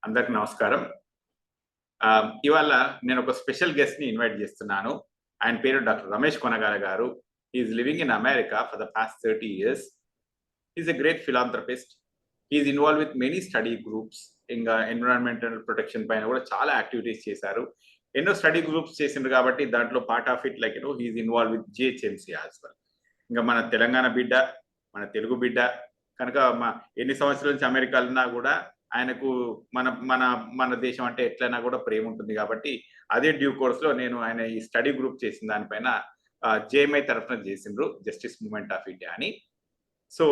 అందరికి నమస్కారం. ఇవాళ నేను ఒక స్పెషల్ గెస్ట్ ని ఇన్వైట్ చేస్తున్నాను. ఆయన పేరు డాక్టర్ రమేష్ కొనగాల గారు. He is living in America for the past 30 years. He is a great philanthropist. He is involve with many study groups. ఇంకా ఎన్విరాన్మెంటల్ ప్రొటెక్షన్ పైన కూడా చాలా యాక్టివిటీస్ చేశారు. ఎన్నో స్టడీ గ్రూప్స్ చేసిండ్రు కాబట్టి దాంట్లో part of it like he is involve with GHMC as well. ఇంకా మన తెలంగాణ బిడ్డ, మన తెలుగు బిడ్డ కనుక ఎన్ని సంవత్సరాల నుంచి అమెరికాలో ఉన్నా కూడా ఆయనకు మన మన మన దేశం అంటే ఎట్లయినా కూడా ప్రేమ ఉంటుంది కాబట్టి అదే డ్యూ కోర్స్ లో నేను ఆయన ఈ స్టడీ గ్రూప్ చేసిన దానిపైన జేఎంఐ తరఫున చేసిండ్రు, జస్టిస్ మూవ్మెంట్ ఆఫ్ ఇండియా అని. సో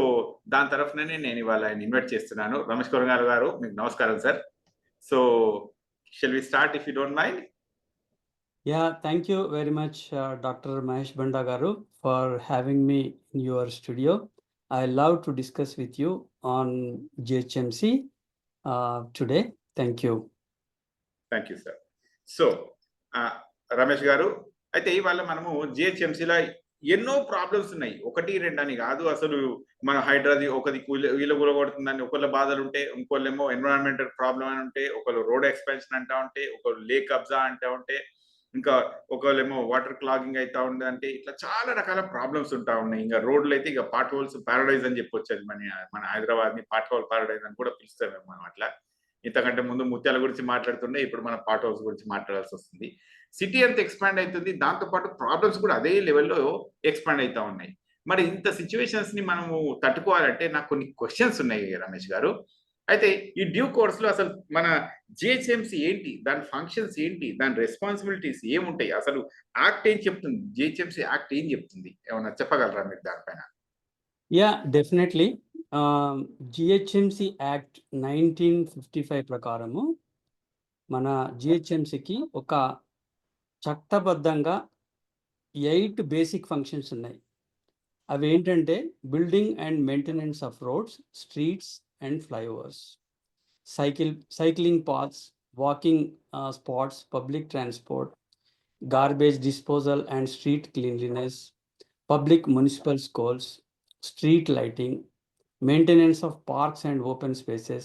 దాని తరఫుననే నేను ఇవాళ ఆయన ఇన్వైట్ చేస్తున్నాను. రమేష్ కొనగాల గారు, మీకు నమస్కారం sir. So shall we start if you don't mind? Yeah, thank you very much, Dr. Mahesh Banda Garu, for having me in your studio. I love to discuss with you on GHMC today. Thank you. Thank you sir. So Ramesh గారు, అయితే ఇవాళ మనము జిహెచ్ఎంసీలో ఎన్నో problems ఉన్నాయి. ఒకటి రెండు అని కాదు, అసలు మన హైడ్రాది ఒకది వీళ్ళు కూలగొడుతుందని ఒకళ్ళ బాధలు ఉంటే, ఇంకోళ్ళేమో ఎన్విరాన్మెంటల్ ప్రాబ్లం అని ఉంటే, ఒకళ్ళు రోడ్ ఎక్స్పెన్షన్ అంటా ఉంటే, ఒకళ్ళు లేక్ కబ్జా అంటా ఉంటే, ఇంకా ఒకళ్ళేమో వాటర్ క్లాగింగ్ అవుతా ఉంది అంటే, ఇట్లా చాలా రకాల ప్రాబ్లమ్స్ ఉంటా ఉన్నాయి. ఇంకా రోడ్లు అయితే ఇక పాట్ హోల్స్ ప్యారడైజ్ అని చెప్పొచ్చు. అది మన హైదరాబాద్ ని పాట్ హోల్ ప్యారడైజ్ అని కూడా పిలుస్తామేమో మనం అట్లా. ఇంతకంటే ముందు ముత్యాల గురించి మాట్లాడుతుండే, ఇప్పుడు మన పాట్ హౌస్ గురించి మాట్లాడాల్సి వస్తుంది. సిటీ అంతా ఎక్స్పాండ్ అవుతుంది, దాంతోపాటు ప్రాబ్లమ్స్ కూడా అదే లెవెల్లో ఎక్స్పాండ్ అవుతా ఉన్నాయి. మరి ఇంత సిచ్యువేషన్స్ ని మనము తట్టుకోవాలంటే నాకు కొన్ని క్వశ్చన్స్ ఉన్నాయి రమేష్ గారు. అయితే ఈ డ్యూ కోర్స్ లో అసలు మన జిహెచ్ఎంసి ఏంటి, దాని ఫంక్షన్స్ ఏంటి, దాని రెస్పాన్సిబిలిటీస్ ఏముంటాయి, అసలు యాక్ట్ ఏం చెప్తుంది, జిహెచ్ఎంసి యాక్ట్ ఏం చెప్తుంది, ఏమన్నా చెప్పగలరా మీరు దానిపైన? Yeah, definitely. జిహెచ్ఎంసి యాక్ట్ 1955 ప్రకారము మన జిహెచ్ఎంసికి ఒక చట్టబద్ధంగా 8 బేసిక్ ఫంక్షన్స్ ఉన్నాయి. అవి ఏంటంటే building and maintenance of roads, streets and flyovers, cycling paths, walking spots, public transport, garbage disposal and street cleanliness, public municipal schools, street lighting, maintenance of parks and open spaces,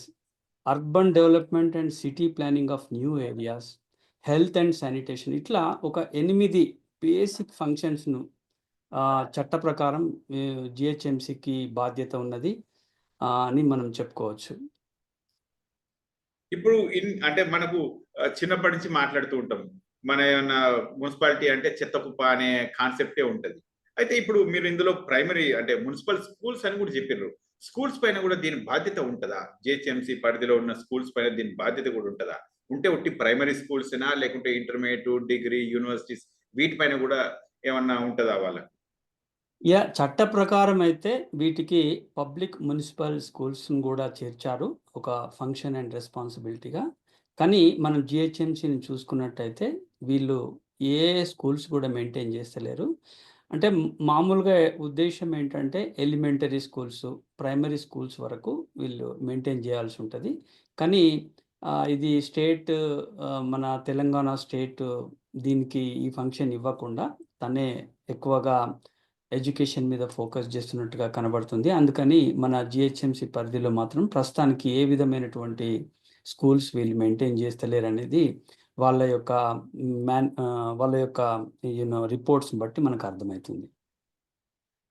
urban development and city planning of new areas, health and sanitation. ఇట్లా ఒక 8 basic ఫంక్షన్స్ను చట్ట ప్రకారం జిహెచ్ఎంసికి బాధ్యత ఉన్నది అని మనం చెప్పుకోవచ్చు. ఇప్పుడు అంటే మనకు చిన్నప్పటి నుంచి మాట్లాడుతూ ఉంటాం, మన మున్సిపాలిటీ అంటే చెత్త కుప్ప అనే కాన్సెప్టే ఉంటది. అయితే ఇప్పుడు మీరు ఇందులో ప్రైమరీ అంటే మున్సిపల్ స్కూల్స్ అని కూడా చెప్పారు. స్కూల్స్ పైన కూడా దీని బాధ్యత ఉంటుందా? జిహెచ్ఎంసి పరిధిలో ఉన్న స్కూల్స్ పైన దీని బాధ్యత కూడా ఉంటుందా? ఉంటే ఉట్టి ప్రైమరీ స్కూల్స్నా, లేకుంటే ఇంటర్మీడియట్, డిగ్రీ, యూనివర్సిటీస్ వీటిపైన కూడా ఏమన్నా ఉంటుందా వాళ్ళకి? చట్ట ప్రకారం అయితే వీటికి పబ్లిక్ మున్సిపల్ స్కూల్స్ కూడా చేర్చారు ఒక ఫంక్షన్ అండ్ రెస్పాన్సిబిలిటీగా. కానీ మనం జిహెచ్ఎంసిని చూసుకున్నట్టయితే వీళ్ళు ఏ స్కూల్స్ కూడా మెయింటైన్ చేస్తలేరు. అంటే మామూలుగా ఉద్దేశం ఏంటంటే ఎలిమెంటరీ స్కూల్స్, ప్రైమరీ స్కూల్స్ వరకు వీళ్ళు మెయింటైన్ చేయాల్సి ఉంటుంది. కానీ ఇది స్టేట్, మన తెలంగాణ స్టేట్ దీనికి ఈ ఫంక్షన్ ఇవ్వకుండా తనే ఎక్కువగా ఎడ్యుకేషన్ మీద ఫోకస్ చేస్తున్నట్టుగా కనబడుతుంది. అందుకని మన జిహెచ్ఎంసి పరిధిలో మాత్రం ప్రస్తుతానికి ఏ విధమైనటువంటి స్కూల్స్ వీళ్ళు మెయింటైన్ చేస్తలేరు అనేది వాళ్ళ యొక్క రిపోర్ట్స్ బట్టి మనకు అర్థమవుతుంది.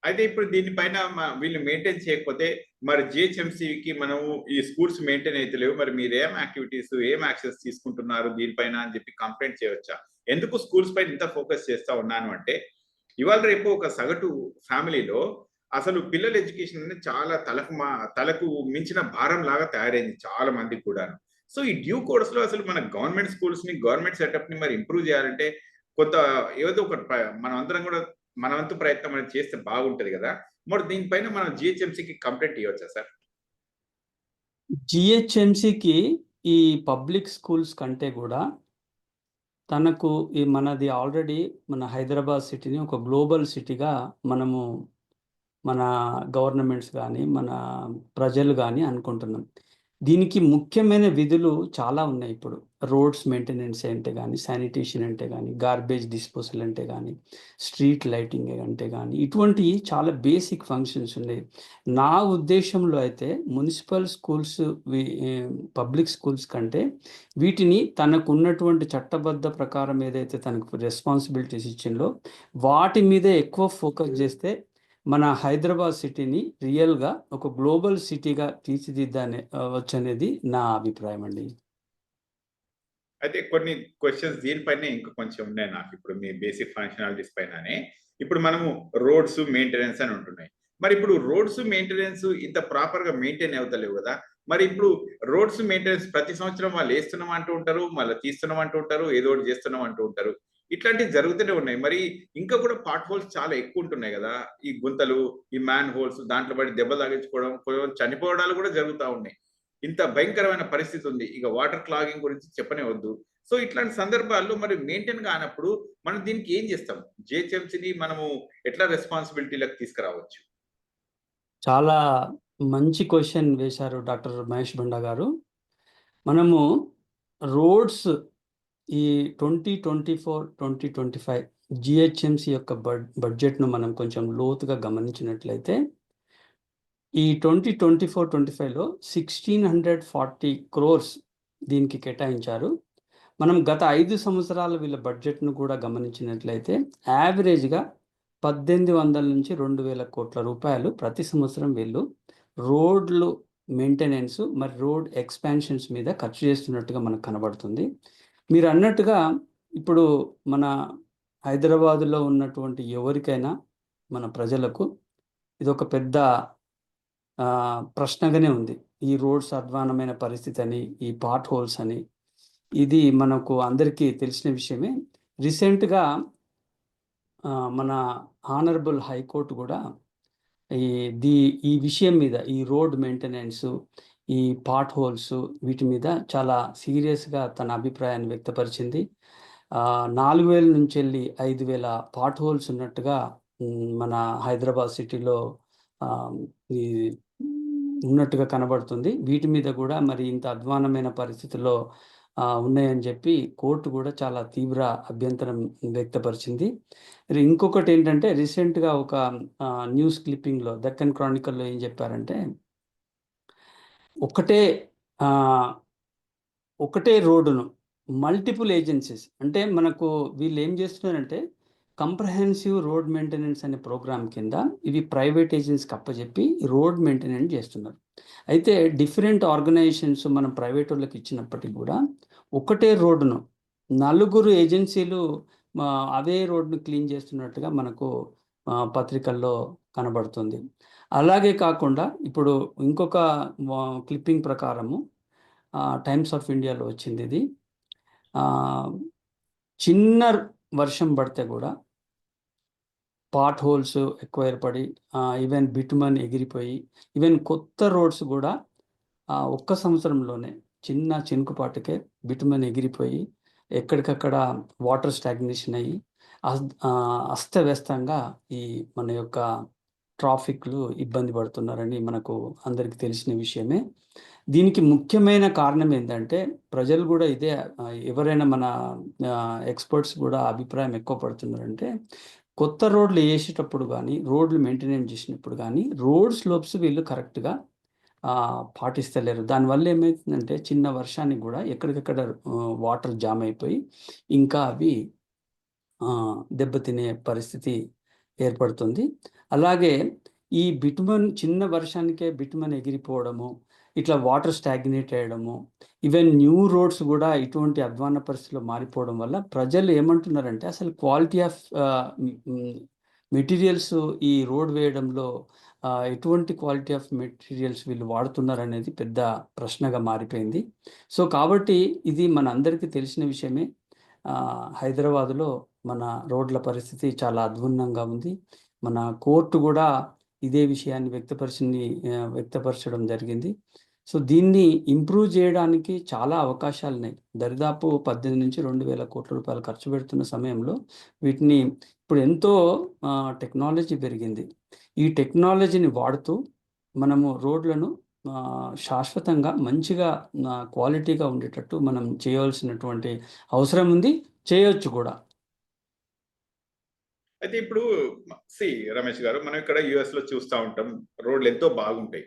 అయితే ఇప్పుడు దీనిపైన వీళ్ళు మెయింటైన్ చేయకపోతే మరి జిహెచ్ఎంసికి మనము ఈ స్కూల్స్ మెయింటైన్ అయితే లేవు, మరి మీరు ఏం యాక్టివిటీస్, ఏం యాక్షన్స్ తీసుకుంటున్నారు దీనిపైన అని చెప్పి కంప్లైంట్ చేయవచ్చా? ఎందుకు స్కూల్స్ పైన ఇంత ఫోకస్ చేస్తా ఉన్నాను అంటే, ఇవాళ రేపు ఒక సగటు ఫ్యామిలీలో అసలు పిల్లల ఎడ్యుకేషన్ అనేది చాలా తలకు మించిన భారం లాగా తయారైంది చాలా మందికి కూడా. సో ఈ డ్యూ కోర్స్ లో అసలు మన గవర్నమెంట్ స్కూల్స్ ని, గవర్నమెంట్ సెటప్ ని మరి ఇంప్రూవ్ చేయాలంటే కొంత ఏదో ఒక మనం అందరం కూడా మన వంతు ప్రయత్నం అనేది చేస్తే బాగుంటది కదా. మరి దీనిపైన మనం జిహెచ్ఎంసికి కంప్లైంట్ ఇవ్వచ్చా సార్? జిహెచ్ఎంసికి ఈ పబ్లిక్ స్కూల్స్ కంటే కూడా తనకు మనది ఆల్రెడీ మన హైదరాబాద్ సిటీని ఒక గ్లోబల్ సిటీగా మనము మన గవర్నమెంట్స్ కానీ మన ప్రజలు కానీ అనుకుంటున్నాం. దీనికి ముఖ్యమైన విధులు చాలా ఉన్నాయి. ఇప్పుడు రోడ్స్ మెయింటెనెన్స్ అంటే కానీ, శానిటేషన్ అంటే కానీ, గార్బేజ్ డిస్పోజల్ అంటే కానీ, స్ట్రీట్ లైటింగ్ అంటే కానీ, ఇటువంటి చాలా బేసిక్ ఫంక్షన్స్ ఉన్నాయి. నా ఉద్దేశంలో అయితే మున్సిపల్ స్కూల్స్, పబ్లిక్ స్కూల్స్ కంటే వీటిని తనకు ఉన్నటువంటి చట్టబద్ధ ప్రకారం ఏదైతే తనకు రెస్పాన్సిబిలిటీస్ ఇచ్చిందో వాటి మీదే ఎక్కువ ఫోకస్ చేస్తే మన హైదరాబాద్ సిటీని రియల్గా ఒక గ్లోబల్ సిటీగా తీర్చిదిద్దానే వచ్చనేది నా అభిప్రాయం అండి. అయితే కొన్ని క్వశ్చన్స్ దీనిపైనే ఇంకా కొంచెం ఉన్నాయి నాకు ఇప్పుడు మీ బేసిక్ ఫంక్షనాలిటీస్ పైననే. ఇప్పుడు మనము రోడ్స్ మెయింటెనెన్స్ అని ఉంటున్నాయి. మరి ఇప్పుడు రోడ్స్ మెయింటెనెన్స్ ఇంత ప్రాపర్ గా మెయింటైన్ అవుతలేవు కదా. మరి ఇప్పుడు రోడ్స్ మెయింటెనెన్స్ ప్రతి సంవత్సరం వాళ్ళు వేస్తున్నాం అంటూ ఉంటారు, మళ్ళీ తీస్తున్నాం అంటూ ఉంటారు, ఏదో ఒకటి చేస్తున్నాం అంటూ ఉంటారు. ఇట్లాంటివి జరుగుతూనే ఉన్నాయి. మరి ఇంకా కూడా పార్ట్ హోల్స్ చాలా ఎక్కువ ఉంటున్నాయి కదా. ఈ గుంతలు, ఈ మ్యాన్ హోల్స్, దాంట్లో పడి దెబ్బలు తగిలించుకోవడం, కొంచెం చనిపోవడాలు కూడా జరుగుతూ ఉన్నాయి. ఇంత భయంకరమైన పరిస్థితి ఉంది. ఇక వాటర్ క్లాగింగ్ గురించి చెప్పనే వద్దు. సో ఇట్లాంటి సందర్భాల్లో మరి మెయింటైన్ కానప్పుడు మనం దీనికి ఏం చేస్తాం? జిహెచ్ఎంసీని మనము ఎట్లా రెస్పాన్సిబిలిటీలకు తీసుకురావచ్చు? చాలా మంచి క్వశ్చన్ వేశారు డాక్టర్ మహేష్ బండా గారు. మనము రోడ్స్ ఈ 2024-2025 జిహెచ్ఎంసి యొక్క బడ్జెట్ను మనం కొంచెం లోతుగా గమనించినట్లయితే ఈ 2024-25లో 1640 crores దీనికి కేటాయించారు. మనం గత 5 సంవత్సరాల వీళ్ళ బడ్జెట్ను కూడా గమనించినట్లయితే యావరేజ్గా 1800 నుంచి 2000 కోట్ల రూపాయలు ప్రతి సంవత్సరం వీళ్ళు రోడ్లు మెయింటెనెన్స్ మరి రోడ్ ఎక్స్పాన్షన్స్ మీద ఖర్చు చేస్తున్నట్టుగా మనకు కనబడుతుంది. మీరు అన్నట్టుగా ఇప్పుడు మన హైదరాబాదులో ఉన్నటువంటి ఎవరికైనా మన ప్రజలకు ఇదొక పెద్ద ప్రశ్నగానే ఉంది. ఈ రోడ్స్ అధ్వానమైన పరిస్థితి అని, ఈ పార్ట్ హోల్స్ అని, ఇది మనకు అందరికీ తెలిసిన విషయమే. రీసెంట్గా మన హానరబుల్ హైకోర్టు కూడా ఈ విషయం మీద, ఈ రోడ్ మెయింటెనెన్స్, ఈ పార్ట్ హోల్స్ వీటి మీద చాలా సీరియస్గా తన అభిప్రాయాన్ని వ్యక్తపరిచింది. 4000 నుంచి వెళ్ళి 5000 పార్ట్ హోల్స్ ఉన్నట్టుగా మన హైదరాబాద్ సిటీలో ఈ ఉన్నట్టుగా కనబడుతుంది. వీటి మీద కూడా మరి ఇంత అధ్వానమైన పరిస్థితుల్లో ఉన్నాయని చెప్పి కోర్టు కూడా చాలా తీవ్ర అభ్యంతరం వ్యక్తపరిచింది. ఇంకొకటి ఏంటంటే రీసెంట్గా ఒక న్యూస్ క్లిప్పింగ్లో దక్కన్ క్రానికల్లో ఏం చెప్పారంటే ఒకటే రోడ్డును మల్టిపుల్ ఏజెన్సీస్, అంటే మనకు వీళ్ళు ఏం చేస్తున్నారంటే కంప్రహెన్సివ్ రోడ్ మెయింటెనెన్స్ అనే ప్రోగ్రామ్ కింద ఇవి ప్రైవేట్ ఏజెన్సీకి అప్పచెప్పి రోడ్ మెయింటెనెన్స్ చేస్తున్నారు. అయితే డిఫరెంట్ ఆర్గనైజేషన్స్ మనం ప్రైవేట్ వాళ్ళకి ఇచ్చినప్పటికీ కూడా ఒకటే రోడ్డును 4 ఏజెన్సీలు అవే రోడ్ను క్లీన్ చేస్తున్నట్టుగా మనకు పత్రికల్లో కనబడుతుంది. అలాగే కాకుండా ఇప్పుడు ఇంకొక క్లిప్పింగ్ ప్రకారము టైమ్స్ ఆఫ్ ఇండియాలో వచ్చింది ఇది. చిన్న వర్షం పడితే కూడా పార్ట్ హోల్స్ ఎక్కువ ఏర్పడి ఈవెన్ బిటుమన్ ఎగిరిపోయి ఈవెన్ కొత్త రోడ్స్ కూడా ఒక్క సంవత్సరంలోనే చిన్న చినుకుపాటుకే బిటుమన్ ఎగిరిపోయి ఎక్కడికక్కడ వాటర్ స్టాగ్నేషన్ అయ్యి అస్తవ్యస్తంగా ఈ మన యొక్క ట్రాఫిక్లు ఇబ్బంది పడుతున్నారని మనకు అందరికీ తెలిసిన విషయమే. దీనికి ముఖ్యమైన కారణం ఏంటంటే ప్రజలు కూడా ఇదే, ఎవరైనా మన ఎక్స్పర్ట్స్ కూడా అభిప్రాయం ఎక్కువ పడుతున్నారంటే కొత్త రోడ్లు వేసేటప్పుడు కానీ రోడ్లు మెయింటెనెన్స్ చేసినప్పుడు కానీ రోడ్ స్లోప్స్ వీళ్ళు కరెక్ట్గా పాటిస్తలేరు. దానివల్ల ఏమవుతుందంటే చిన్న వర్షానికి కూడా ఎక్కడికక్కడ వాటర్ జామ్ అయిపోయి ఇంకా అవి దెబ్బతినే పరిస్థితి ఏర్పడుతుంది. అలాగే ఈ బిటుమన్ చిన్న వర్షానికే బిటుమన్ ఎగిరిపోవడము, ఇట్లా వాటర్ స్టాగ్నేట్ అయ్యడము, ఈవెన్ న్యూ రోడ్స్ కూడా ఇటువంటి అధ్వాన పరిస్థితిలో మారిపోవడం వల్ల ప్రజలు ఏమంటున్నారంటే అసలు క్వాలిటీ ఆఫ్ మెటీరియల్స్ ఈ రోడ్ వేయడంలో ఎటువంటి క్వాలిటీ ఆఫ్ మెటీరియల్స్ వీళ్ళు వాడుతున్నారు అనేది పెద్ద ప్రశ్నగా మారిపోయింది. సో కాబట్టి ఇది మన అందరికీ తెలిసిన విషయమే. హైదరాబాదులో మన రోడ్ల పరిస్థితి చాలా అధ్వాన్నంగా ఉంది. మన కోర్టు కూడా ఇదే విషయాన్ని వ్యక్తపరచడం జరిగింది. సో దీన్ని ఇంప్రూవ్ చేయడానికి చాలా అవకాశాలు ఉన్నాయి. దరిదాపు 18 నుంచి 2000 కోట్ల రూపాయలు ఖర్చు పెడుతున్న సమయంలో వీటిని ఇప్పుడు ఎంతో టెక్నాలజీ పెరిగింది. ఈ టెక్నాలజీని వాడుతూ మనము రోడ్లను శాశ్వతంగా మంచిగా క్వాలిటీగా ఉండేటట్టు మనం చేయవలసినటువంటి అవసరం ఉంది. చేయొచ్చు కూడా. అయితే ఇప్పుడు రమేష్ గారు, మనం ఇక్కడ యుఎస్ లో చూస్తా ఉంటాం, రోడ్లు ఎంతో బాగుంటాయి.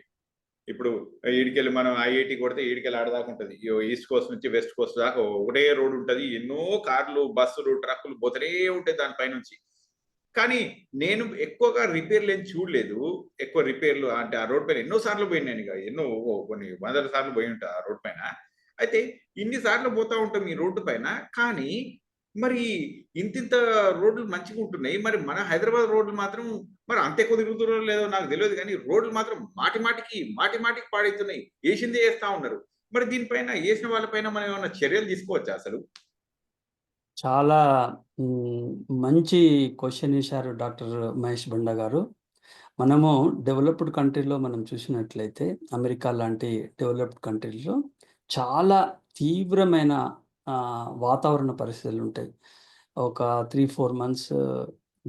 ఇప్పుడు ఈడికెళ్ళి మనం ఐఐటి కొడితే ఈడికెళ్ళి ఆడదాకా ఉంటుంది. ఈస్ట్ కోస్ట్ నుంచి వెస్ట్ కోస్ట్ దాకా ఒకటే రోడ్ ఉంటుంది. ఎన్నో కార్లు, బస్సులు, ట్రక్కులు పోతూనే ఉంటాయి దానిపై నుంచి. కానీ నేను ఎక్కువగా రిపేర్లు ఏం చూడలేదు. ఎక్కువ రిపేర్లు అంటే ఆ రోడ్ పైన ఎన్నో సార్లు పోయిన నేను, ఇక ఎన్నో కొన్ని వందల సార్లు పోయి ఉంటా ఆ రోడ్ పైన. అయితే ఇన్ని సార్లు పోతా ఉంటాం ఈ రోడ్డు పైన. కానీ మరి ఇంతింత రోడ్లు మంచిగా ఉంటున్నాయి. మరి మన హైదరాబాద్ రోడ్లు మాత్రం మరి అంత ఎక్కువ తిరుగుతున్నారో లేదో నాకు తెలియదు కానీ రోడ్లు మాత్రం మాటి మాటికి పాడైతున్నాయి. ఏసిందే ఏస్తా ఉన్నారు. మరి దీనిపైన ఏసిన వాళ్ళపైన మనం ఏమైనా చర్యలు తీసుకోవచ్చా అసలు? చాలా మంచి క్వశ్చన్ వేశారు డాక్టర్ మహేష్ బండా గారు. మనము డెవలప్డ్ కంట్రీలో మనం చూసినట్లయితే అమెరికా లాంటి డెవలప్డ్ కంట్రీలో చాలా తీవ్రమైన వాతావరణ పరిస్థితులు ఉంటాయి. ఒక 3-4 మంత్స్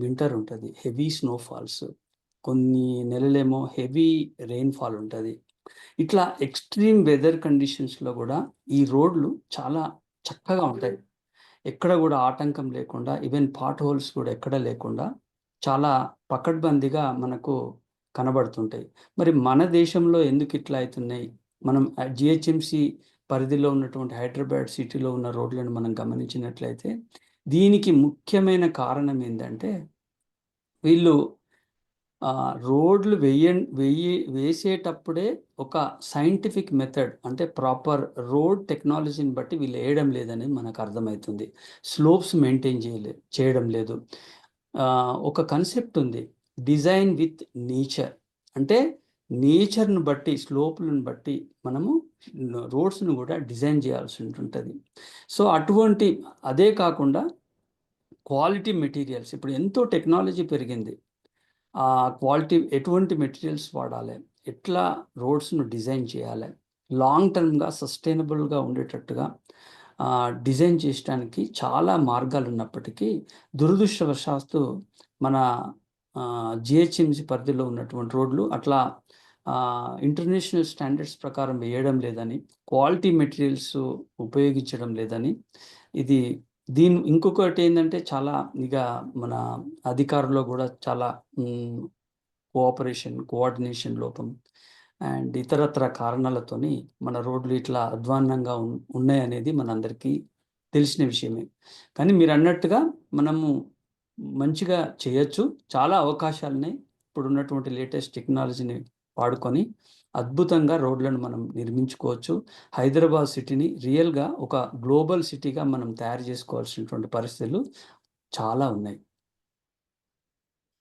వింటర్ ఉంటుంది, హెవీ స్నోఫాల్స్, కొన్ని నెలలేమో హెవీ రెయిన్ఫాల్ ఉంటుంది. ఇట్లా ఎక్స్ట్రీమ్ వెదర్ కండిషన్స్లో కూడా ఈ రోడ్లు చాలా చక్కగా ఉంటాయి. ఎక్కడ కూడా ఆటంకం లేకుండా, ఈవెన్ పాట్ హోల్స్ కూడా ఎక్కడ లేకుండా చాలా పకడ్బందీగా మనకు కనబడుతుంటాయి. మరి మన దేశంలో ఎందుకు ఇట్లా అవుతున్నాయి? మనం జిహెచ్ఎంసి పరిధిలో ఉన్నటువంటి హైదరాబాద్ సిటీలో ఉన్న రోడ్లను మనం గమనించినట్లయితే దీనికి ముఖ్యమైన కారణం ఏంటంటే, వీళ్ళు రోడ్లు వేసేటప్పుడే ఒక సైంటిఫిక్ మెథడ్, అంటే ప్రాపర్ రోడ్ టెక్నాలజీని బట్టి వీళ్ళు వేయడం లేదని మనకు అర్థమవుతుంది. స్లోప్స్ మెయింటైన్ చేయడం లేదు. ఒక కన్సెప్ట్ ఉంది, డిజైన్ విత్ నేచర్. అంటే నేచర్ను బట్టి, స్లోపులను బట్టి మనము రోడ్స్ను కూడా డిజైన్ చేయాల్సి ఉంటుంది. సో అటువంటి, అదే కాకుండా క్వాలిటీ మెటీరియల్స్, ఇప్పుడు ఎంతో టెక్నాలజీ పెరిగింది. క్వాలిటీ ఎటువంటి మెటీరియల్స్ వాడాలి, ఎట్లా రోడ్స్ను డిజైన్ చేయాలి, లాంగ్ టర్మ్గా సస్టైనబుల్గా ఉండేటట్టుగా డిజైన్ చేయడానికి చాలా మార్గాలు ఉన్నప్పటికీ దురదృష్టవశాత్తు మన జిహెచ్ఎంసి పరిధిలో ఉన్నటువంటి రోడ్లు అట్లా ఇంటర్నేషనల్ స్టాండర్డ్స్ ప్రకారం వేయడం లేదని, క్వాలిటీ మెటీరియల్స్ ఉపయోగించడం లేదని, ఇది ఇంకొకటి ఏంటంటే చాలా ఇక మన అధికారుల్లో కూడా చాలా కోఆర్డినేషన్ లోపం అండ్ ఇతరత్ర కారణాలతోని మన రోడ్లు ఇట్లా అధ్వాన్నంగా ఉన్నాయనేది మనందరికీ తెలిసిన విషయమే. కానీ మీరు అన్నట్టుగా మనము మంచిగా చేయొచ్చు. చాలా అవకాశాలున్నాయి. ఇప్పుడు ఉన్నటువంటి లేటెస్ట్ టెక్నాలజీని వాడుకొని అద్భుతంగా రోడ్లను మనం నిర్మించుకోవచ్చు. హైదరాబాద్ సిటీని రియల్గా ఒక గ్లోబల్ సిటీగా మనం తయారు చేసుకోవాల్సినటువంటి పరిస్థితులు చాలా ఉన్నాయి.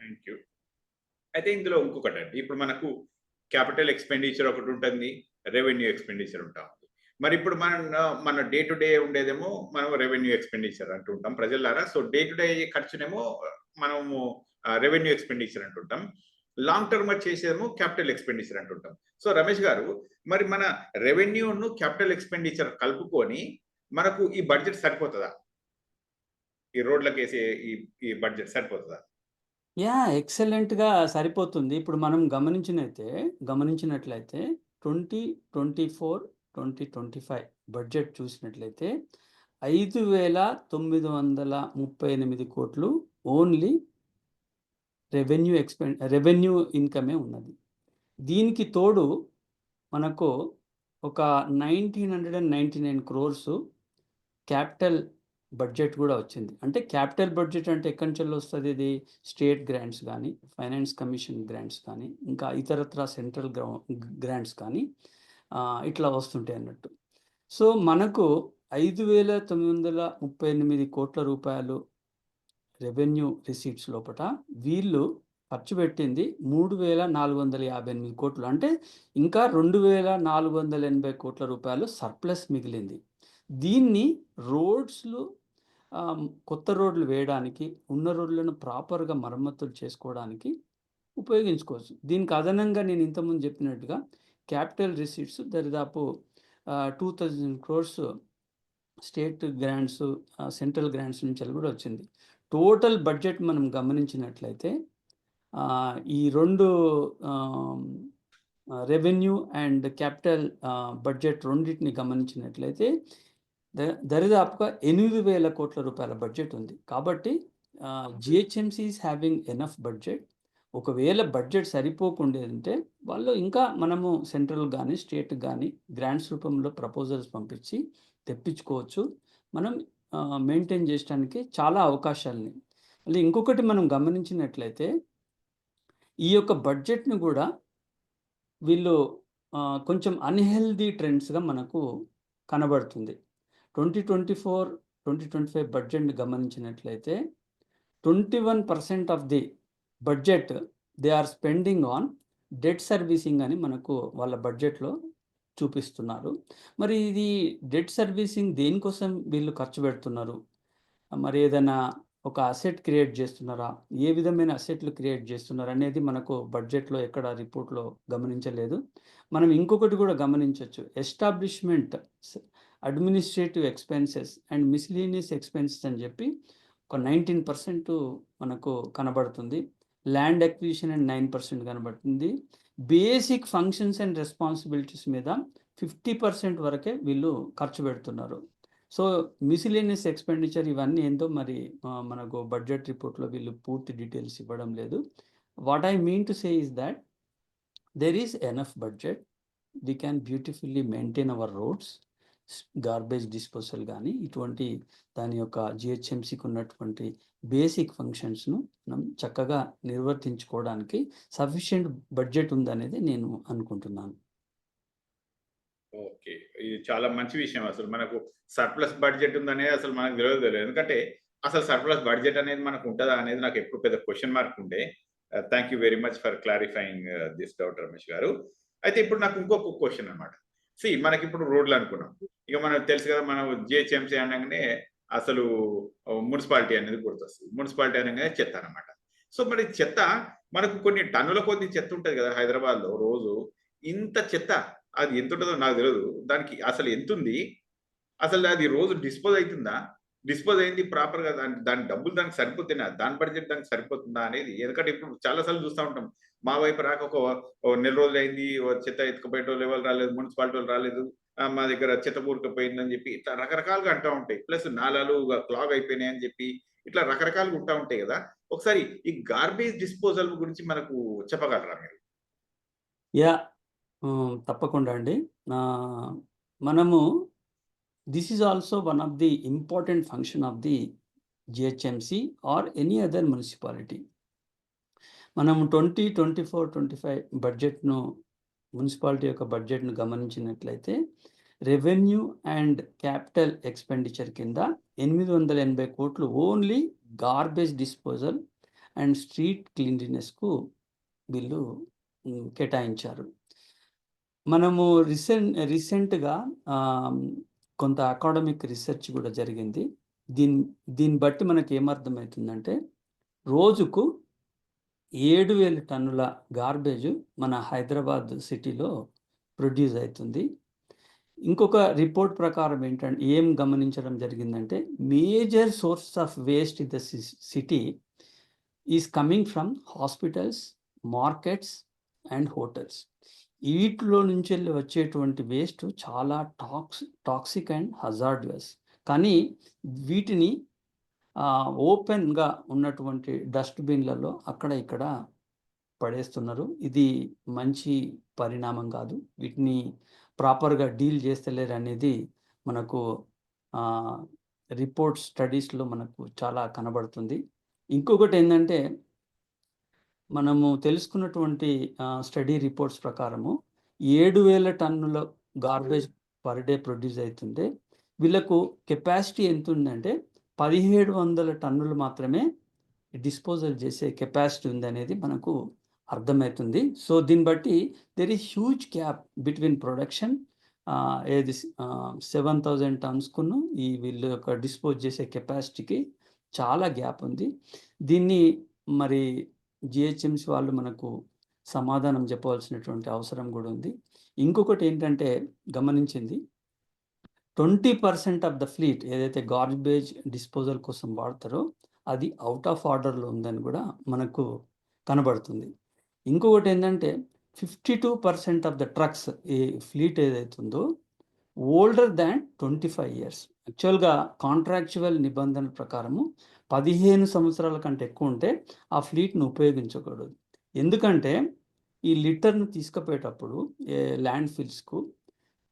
Thank you. అయితే ఇందులో ఇంకొకటండి, ఇప్పుడు మనకు క్యాపిటల్ ఎక్స్పెండిచర్ ఒకటి ఉంటుంది, రెవెన్యూ ఎక్స్పెండిచర్ ఉంటా ఉంది. మరి ఇప్పుడు మన డే టు డే ఉండేదేమో మనం రెవెన్యూ ఎక్స్పెండిచర్ అంటుంటాం ప్రజలారా. సో డే టు డే ఖర్చునేమో మనము రెవెన్యూ ఎక్స్పెండిచర్ అంటుంటాం. లాంగ్ టర్మ్ చేసేదేమో క్యాపిటల్ ఎక్స్పెండిచర్ అంటుంటాం. సో రమేష్ గారు, మరి మన రెవెన్యూను క్యాపిటల్ ఎక్స్పెండిచర్ కలుపుకొని మనకు ఈ బడ్జెట్ సరిపోతుందా? ఈ రోడ్లకు వేసే ఈ బడ్జెట్ సరిపోతుందా? ఎక్సలెంట్గా సరిపోతుంది. ఇప్పుడు మనం గమనించినట్లయితే 2024-2025 బడ్జెట్ చూసినట్లయితే 5,938 కోట్లు ఓన్లీ రెవెన్యూ ఇన్కమే ఉన్నది. దీనికి తోడు మనకు ఒక 1,999 crores క్యాపిటల్ బడ్జెట్ కూడా వచ్చింది. అంటే క్యాపిటల్ బడ్జెట్ అంటే ఎక్కడి నుంచి వస్తుంది? ఇది స్టేట్ గ్రాంట్స్ కానీ, ఫైనాన్స్ కమిషన్ గ్రాంట్స్ కానీ, ఇంకా ఇతరత్ర సెంట్రల్ గ్రాంట్స్ కానీ ఇట్లా వస్తుంటాయి అన్నట్టు. సో మనకు 5,938 కోట్ల రూపాయలు రెవెన్యూ రిసీట్స్ లోపల వీళ్ళు ఖర్చు పెట్టింది 3,458 కోట్లు. అంటే ఇంకా 2,480 కోట్ల రూపాయలు సర్ప్లస్ మిగిలింది. దీన్ని రోడ్స్లు కొత్త రోడ్లు వేయడానికి, ఉన్న రోడ్లను ప్రాపర్గా మరమ్మతులు చేసుకోవడానికి ఉపయోగించుకోవచ్చు. దీనికి అదనంగా నేను ఇంతకుముందు చెప్పినట్టుగా క్యాపిటల్ రిసీట్స్ దరిదాపు 2,000 crores state grants, central grants నుంచి కూడా వచ్చింది. టోటల్ బడ్జెట్ మనం గమనించినట్లయితే ఈ రెండు రెవెన్యూ అండ్ క్యాపిటల్ బడ్జెట్ రెండింటిని గమనించినట్లయితే దరిదాపుగా 8,000 కోట్ల రూపాయల బడ్జెట్ ఉంది. కాబట్టి GHMC is having enough budget. ఒకవేళ బడ్జెట్ సరిపోకుండేదంటే వాళ్ళు ఇంకా మనము సెంట్రల్ కానీ స్టేట్ కానీ గ్రాంట్స్ రూపంలో ప్రపోజల్స్ పంపించి తెప్పించుకోవచ్చు. మనం మెయింటైన్ చేయడానికి చాలా అవకాశాలని. మళ్ళీ ఇంకొకటి మనం గమనించినట్లయితే ఈ యొక్క బడ్జెట్‌ని కూడా వీళ్ళు కొంచెం అన్‌హెల్తీ ట్రెండ్స్‌గా మనకు కనబడుతుంది. 2024, 2025 బడ్జెట్‌ని గమనించినట్లయితే 21% of the budget they are spending on debt servicing అని మనకు వాళ్ళ బడ్జెట్‌లో చూపిస్తున్నారు. మరి ఇది డెట్ సర్వీసింగ్ దేనికోసం వీళ్ళు ఖర్చు పెడుతున్నారు? మరి ఏదైనా ఒక అసెట్ క్రియేట్ చేస్తున్నారా? ఏ విధమైన అసెట్లు క్రియేట్ చేస్తున్నారు అనేది మనకు బడ్జెట్‌లో ఎక్కడ రిపోర్ట్‌లో గమనించలేదు. మనం ఇంకొకటి కూడా గమనించొచ్చు. Establishment administrative expenses and miscellaneous expenses అని చెప్పి ఒక 19% మనకు కనబడుతుంది. ల్యాండ్ అక్విజిషన్ అండ్ 9% కనబడుతుంది. బేసిక్ ఫంక్షన్స్ అండ్ రెస్పాన్సిబిలిటీస్ మీద 50% వరకే వీళ్ళు ఖర్చు పెడుతున్నారు. సో మిస్‌లేనియస్ ఎక్స్‌పెండిచర్ ఇవన్నీ ఏందో మరి మనకు బడ్జెట్ రిపోర్ట్‌లో వీళ్ళు పూర్తి డీటెయిల్స్ ఇవ్వడం లేదు. What I mean to say is that there is enough budget. We can beautifully maintain our roads, garbage disposal కానీ ఇటువంటి దాని యొక్క జిహెచ్ఎంసీకి ఉన్నటువంటి బేసిక్ ఫంక్షన్స్‌ను మనం చక్కగా నిర్వర్తించుకోవడానికి సఫిషియెంట్ బడ్జెట్ ఉందనేది నేను అనుకుంటున్నాను. ఓకే. ఇది చాలా మంచి విషయం అసలు. మనకు సర్ప్లస్ బడ్జెట్ ఉందనేది అసలు మనకు తెలవదు. ఎందుకంటే అసలు సర్ప్లస్ బడ్జెట్ అనేది మనకు ఉంటదా అనేది నాకు ఎప్పుడు పెద్ద క్వెషన్ మార్క్ ఉండే. Thank you very much for clarifying this doubt Ramesh గారు. అయితే ఇప్పుడు నాకు ఇంకొక క్వెషన్ అన్నమాట. మనకిప్పుడు రోడ్లు అనుకున్నాం. ఇక మనకు తెలుసు కదా! మనం జీహెచ్ఎంసీ అనంగానే అసలు మున్సిపాలిటీ అనేది గుర్తొస్తది. మున్సిపాలిటీ అనంగానే చెత్త అన్నమాట. మరి చెత్త మనకు కొన్ని టన్నుల కొద్దీ చెత్త ఉంటది కదా! హైదరాబాద్‌లో రోజు. ఇంత చెత్త అది ఎంతుంటదో నాకు తెలవదు. దానికి అసలు ఎంతుంది? అసలు అది రోజు డిస్పోజ్ అయితుందా? డిస్పోజ్ అయింది ప్రాపర్‌గా దాని దాని డబ్బులు దానికి సరిపోతేనా? దాని బడ్జెట్ దానికి సరిపోతుందా అనేది ఎందుకంటే ఇప్పుడు చాలా సార్లు చూస్తా ఉంటాం. మా వైపు రాక ఓ నెల రోజులయింది. చెత్త ఎత్తుకుపోయేటోళ్ళు ఎవరు రాలేదు. మున్సిపాలిటీ వాళ్ళు రాలేదు. మా దగ్గర చెత్త కూరుకుపోయిందని చెప్పి ఇట్లా రకరకాలుగా అంటా ఉంటాయి. ప్లస్ నాలాలు క్లాగ్ అయిపోయినాయని చెప్పి ఇట్లా రకరకాలుగా ఉంటా ఉంటాయి గదా! ఒకసారి ఈ గార్బేజ్ డిస్పోజల్ గురించి మనకు చెప్పగలరా మీరు? యాహ్! తప్పకుండా అండి. మనము this is also one of the important function of the GHMC or any other municipality. మనం 2024, 25 బడ్జెట్‌ను మున్సిపాలిటీ యొక్క బడ్జెట్‌ను గమనించినట్లయితే రెవెన్యూ అండ్ క్యాపిటల్ ఎక్స్‌పెండిచర్ కింద 880 కోట్లు only garbage disposal and street క్లీన్లీనెస్‌కు వీళ్ళు కేటాయించారు. మనము రీసెంట్‌గా కొంత అకాడమిక్ రీసెర్చ్ కూడా జరిగింది. దీన్ని బట్టి మనకేమర్థమవుతుందంటే రోజుకు 7,000 టన్నుల గార్బేజ్ మన హైదరాబాద్ సిటీలో ప్రొడ్యూస్ అవుతుంది. ఇంకొక రిపోర్ట్ ప్రకారం ఏం గమనించడం జరిగిందంటే major source of waste in the city is coming from hospitals, markets and hotels. వీటిలో నుంచి వచ్చేటువంటి వేస్ట్ చాలా టాక్సిక్ అండ్ హజార్డస్. కానీ వీటిని ఓపెన్‌గా ఉన్నటువంటి డస్ట్‌బిన్‌లలో అక్కడ ఇక్కడ పడేస్తున్నారు. ఇది మంచి పరిణామం కాదు. వీటిని ప్రాపర్‌గా డీల్ చేస్తలేరనేది మనకు రిపోర్ట్ స్టడీస్‌లో మనకు చాలా కనబడుతుంది. ఇంకొకటేందంటే మనము తెలుసుకున్నటువంటి స్టడీ రిపోర్ట్స్ ప్రకారము 7,000 టన్నుల గార్బేజ్ పర్ డే ప్రొడ్యూస్ అయితుంటే వీళ్ళకు కెపాసిటీ ఎంతుందంటే 1,700 టన్నులు మాత్రమే డిస్పోజల్ చేసే కెపాసిటీ ఉందనేది మనకు అర్థమవుతుంది. సో దీన్ని బట్టి there is huge gap between production 7,000 టన్స్‌కును ఈ వీళ్ళు యొక్క డిస్పోజ్ చేసే కెపాసిటీకి చాలా గ్యాప్ ఉంది. దీన్ని మరి జిహెచ్ఎంసీ వాళ్ళు మనకు సమాధానం చెప్పవలసినటువంటి అవసరం కూడా ఉంది. ఇంకొకటి ఏంటంటే గమనించింది 20% ఆఫ్ ద ఫ్లీట్ ఏదైతే గార్బేజ్ డిస్పోజల్ కోసం వాడతారో అది ఔట్ ఆఫ్ ఆర్డర్‌లో ఉందని కూడా మనకు కనబడుతుంది. ఇంకొకటి ఏంటంటే 52% ఆఫ్ ద ట్రక్స్ ఈ ఫ్లీట్ ఏదైతుందో ఓల్డర్ దాన్ 25 ఇయర్స్. యాక్చువల్‌గా కాంట్రాక్చువల్ నిబంధనల ప్రకారము 15 సంవత్సరాల కంటే ఎక్కువ ఉంటే ఆ ఫ్లీట్‌ని ఉపయోగించకూడదు. ఎందుకంటే ఈ లిట్టర్‌ని తీసుకుపోయేటప్పుడు ల్యాండ్ ఫిల్స్‌కు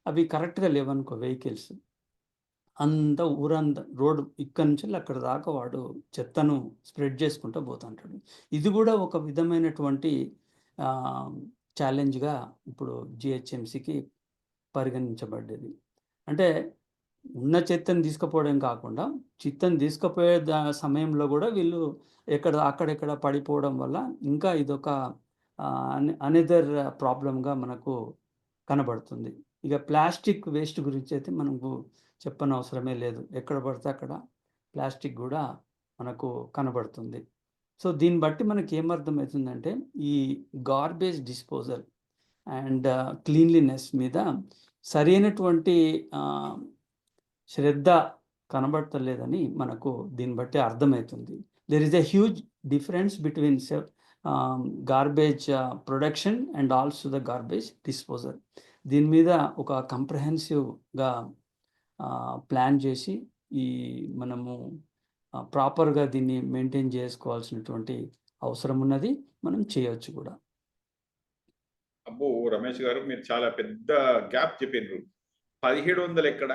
అవి కరెక్ట్‌గా లేవనుకో వెహికల్స్, అంతా ఊరంతా రోడ్డు ఇక్కడి నుంచి అక్కడ దాకా వాడు చెత్తను స్ప్రెడ్ చేసుకుంటూ పోతుంటాడు. ఇది కూడా ఒక విధమైనటువంటి ఛాలెంజ్‌గా ఇప్పుడు జీహెచ్ఎంసీకి పరిగణించబడ్డది. అంటే ఉన్న చెత్తని తీసుకుపోవడం కాకుండా చెత్తని తీసుకుపోయే సమయంలో కూడా వీళ్ళు అక్కడెక్కడ పడిపోవడం వల్ల ఇంకా ఇదొక అనదర్ ప్రాబ్లంగా మనకు కనబడుతుంది. ఇక ప్లాస్టిక్ వేస్ట్ గురించి అయితే మనకు చెప్పనవసరమే లేదు. ఎక్కడ పడితే అక్కడ ప్లాస్టిక్ కూడా మనకు కనబడుతుంది. సో దీన్ని బట్టి మనకి ఏమర్థమవుతుందంటే ఈ గార్బేజ్ డిస్పోజల్ అండ్ క్లీన్లీనెస్ మీద సరైనటువంటి శ్రద్ధ కనబడతలేదని మనకు దీన్ని బట్టి అర్థమవుతుంది. There is a huge difference between garbage production and also the garbage disposal. దీని మీద ఒక కంప్రహెన్సివ్గా ప్లాన్ చేసి ఈ మనము ప్రాపర్గా దీన్ని మెయింటైన్ చేసుకోవాల్సినటువంటి అవసరం ఉన్నది. మనం చేయొచ్చు కూడా. అబ్బో రమేష్ గారు, మీరు చాలా పెద్ద గ్యాప్ చెప్పినారు. 1700 ఎక్కడ,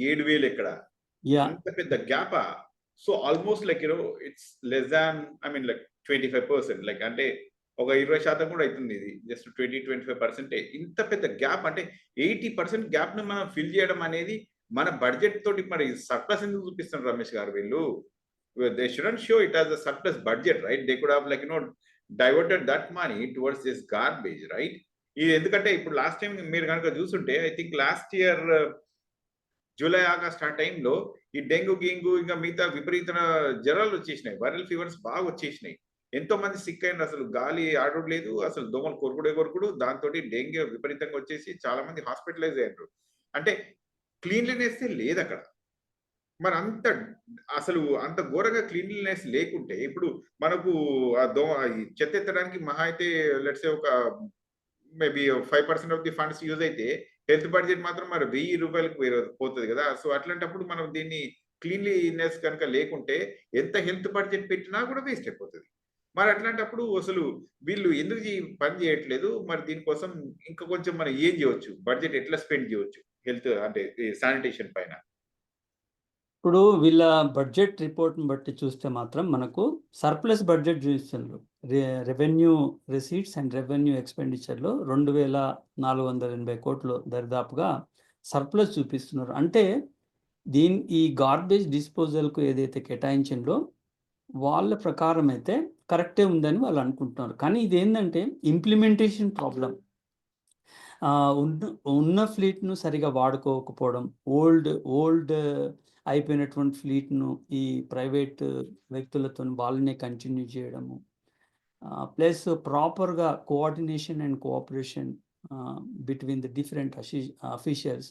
7000 ఎక్కడ, యా అంత పెద్ద గ్యాపా? So almost like it's less than, I mean like 25%, like అంటే ఒక 20% కూడా అవుతుంది. ఇది జస్ట్ 20-25%. ఇంత పెద్ద గ్యాప్ అంటే 80% గ్యాప్ ని మనం ఫిల్ చేయడం అనేది మన బడ్జెట్ తోటి మరి సర్ప్లస్ ఎందుకు చూపిస్తున్నారు రమేష్ గారు వీళ్ళు? They shouldn't show it as a surplus budget, right? They could have like diverted that money towards this garbage, right? ఇది ఎందుకంటే ఇప్పుడు లాస్ట్ టైం మీరు కనుక చూస్తుంటే I think last year July August ఆ టైంలో ఈ డెంగ్యూ గింగు ఇంకా మిగతా విపరీత జ్వరాలు వచ్చేసినాయి, వైరల్ ఫీవర్స్ బాగా వచ్చేసినాయి. ఎంతో మంది సిక్ అయినారు. అసలు గాలి ఆడడం లేదు, అసలు దోమలు కొరుకుడు, దాంతో డెంగ్యూ విపరీతంగా వచ్చేసి చాలా మంది హాస్పిటలైజ్ అయ్యారు. అంటే క్లీన్లీనెస్ లేదు అక్కడ. మరి అసలు అంత ఘోరంగా క్లీన్లీనెస్ లేకుంటే ఇప్పుడు మనకు ఈ చెత్త ఎత్తడానికి మహా అయితే లెట్స్ సే ఒక maybe 5% of the funds use అయితే హెల్త్ బడ్జెట్ మాత్రం మరి 1000 రూపాయలకు పోతుంది కదా. సో అట్లాంటప్పుడు మనం దీన్ని క్లీన్లీనెస్ కనుక లేకుంటే ఎంత హెల్త్ బడ్జెట్ పెట్టినా కూడా వేస్ట్ అయిపోతుంది. మరి అట్లాంటప్పుడు అసలు వీళ్ళు ఎందుకు పని చేయట్లేదు? మరి దీనికోసం ఇంకా కొంచెం మనం ఏం చేయవచ్చు? బడ్జెట్ ఎట్లా స్పెండ్ చేయవచ్చు హెల్త్ అంటే శానిటేషన్ పైన? ఇప్పుడు వీళ్ళ బడ్జెట్ రిపోర్ట్‌ని బట్టి చూస్తే మాత్రం మనకు సర్ప్లస్ బడ్జెట్ చూపిస్తున్నారు. రెవెన్యూ రిసీట్స్ అండ్ రెవెన్యూ ఎక్స్‌పెండిచర్‌లో 2480 కోట్లు దరిదాపుగా సర్ప్లస్ చూపిస్తున్నారు. అంటే ఈ గార్బేజ్ డిస్పోజల్‌కు ఏదైతే కేటాయించిందో వాళ్ళ ప్రకారం అయితే కరెక్టే ఉందని వాళ్ళు అనుకుంటున్నారు. కానీ ఇదేందంటే ఇంప్లిమెంటేషన్ ప్రాబ్లమ్. ఉన్న ఫ్లీట్‌ను సరిగా వాడుకోకపోవడం, ఓల్డ్ అయిపోయినటువంటి ఫ్లీట్‌ను ఈ ప్రైవేట్ వ్యక్తులతోని వాళ్ళనే కంటిన్యూ చేయడము. ప్లస్ ప్రాపర్‌గా coordination and cooperation between the different officials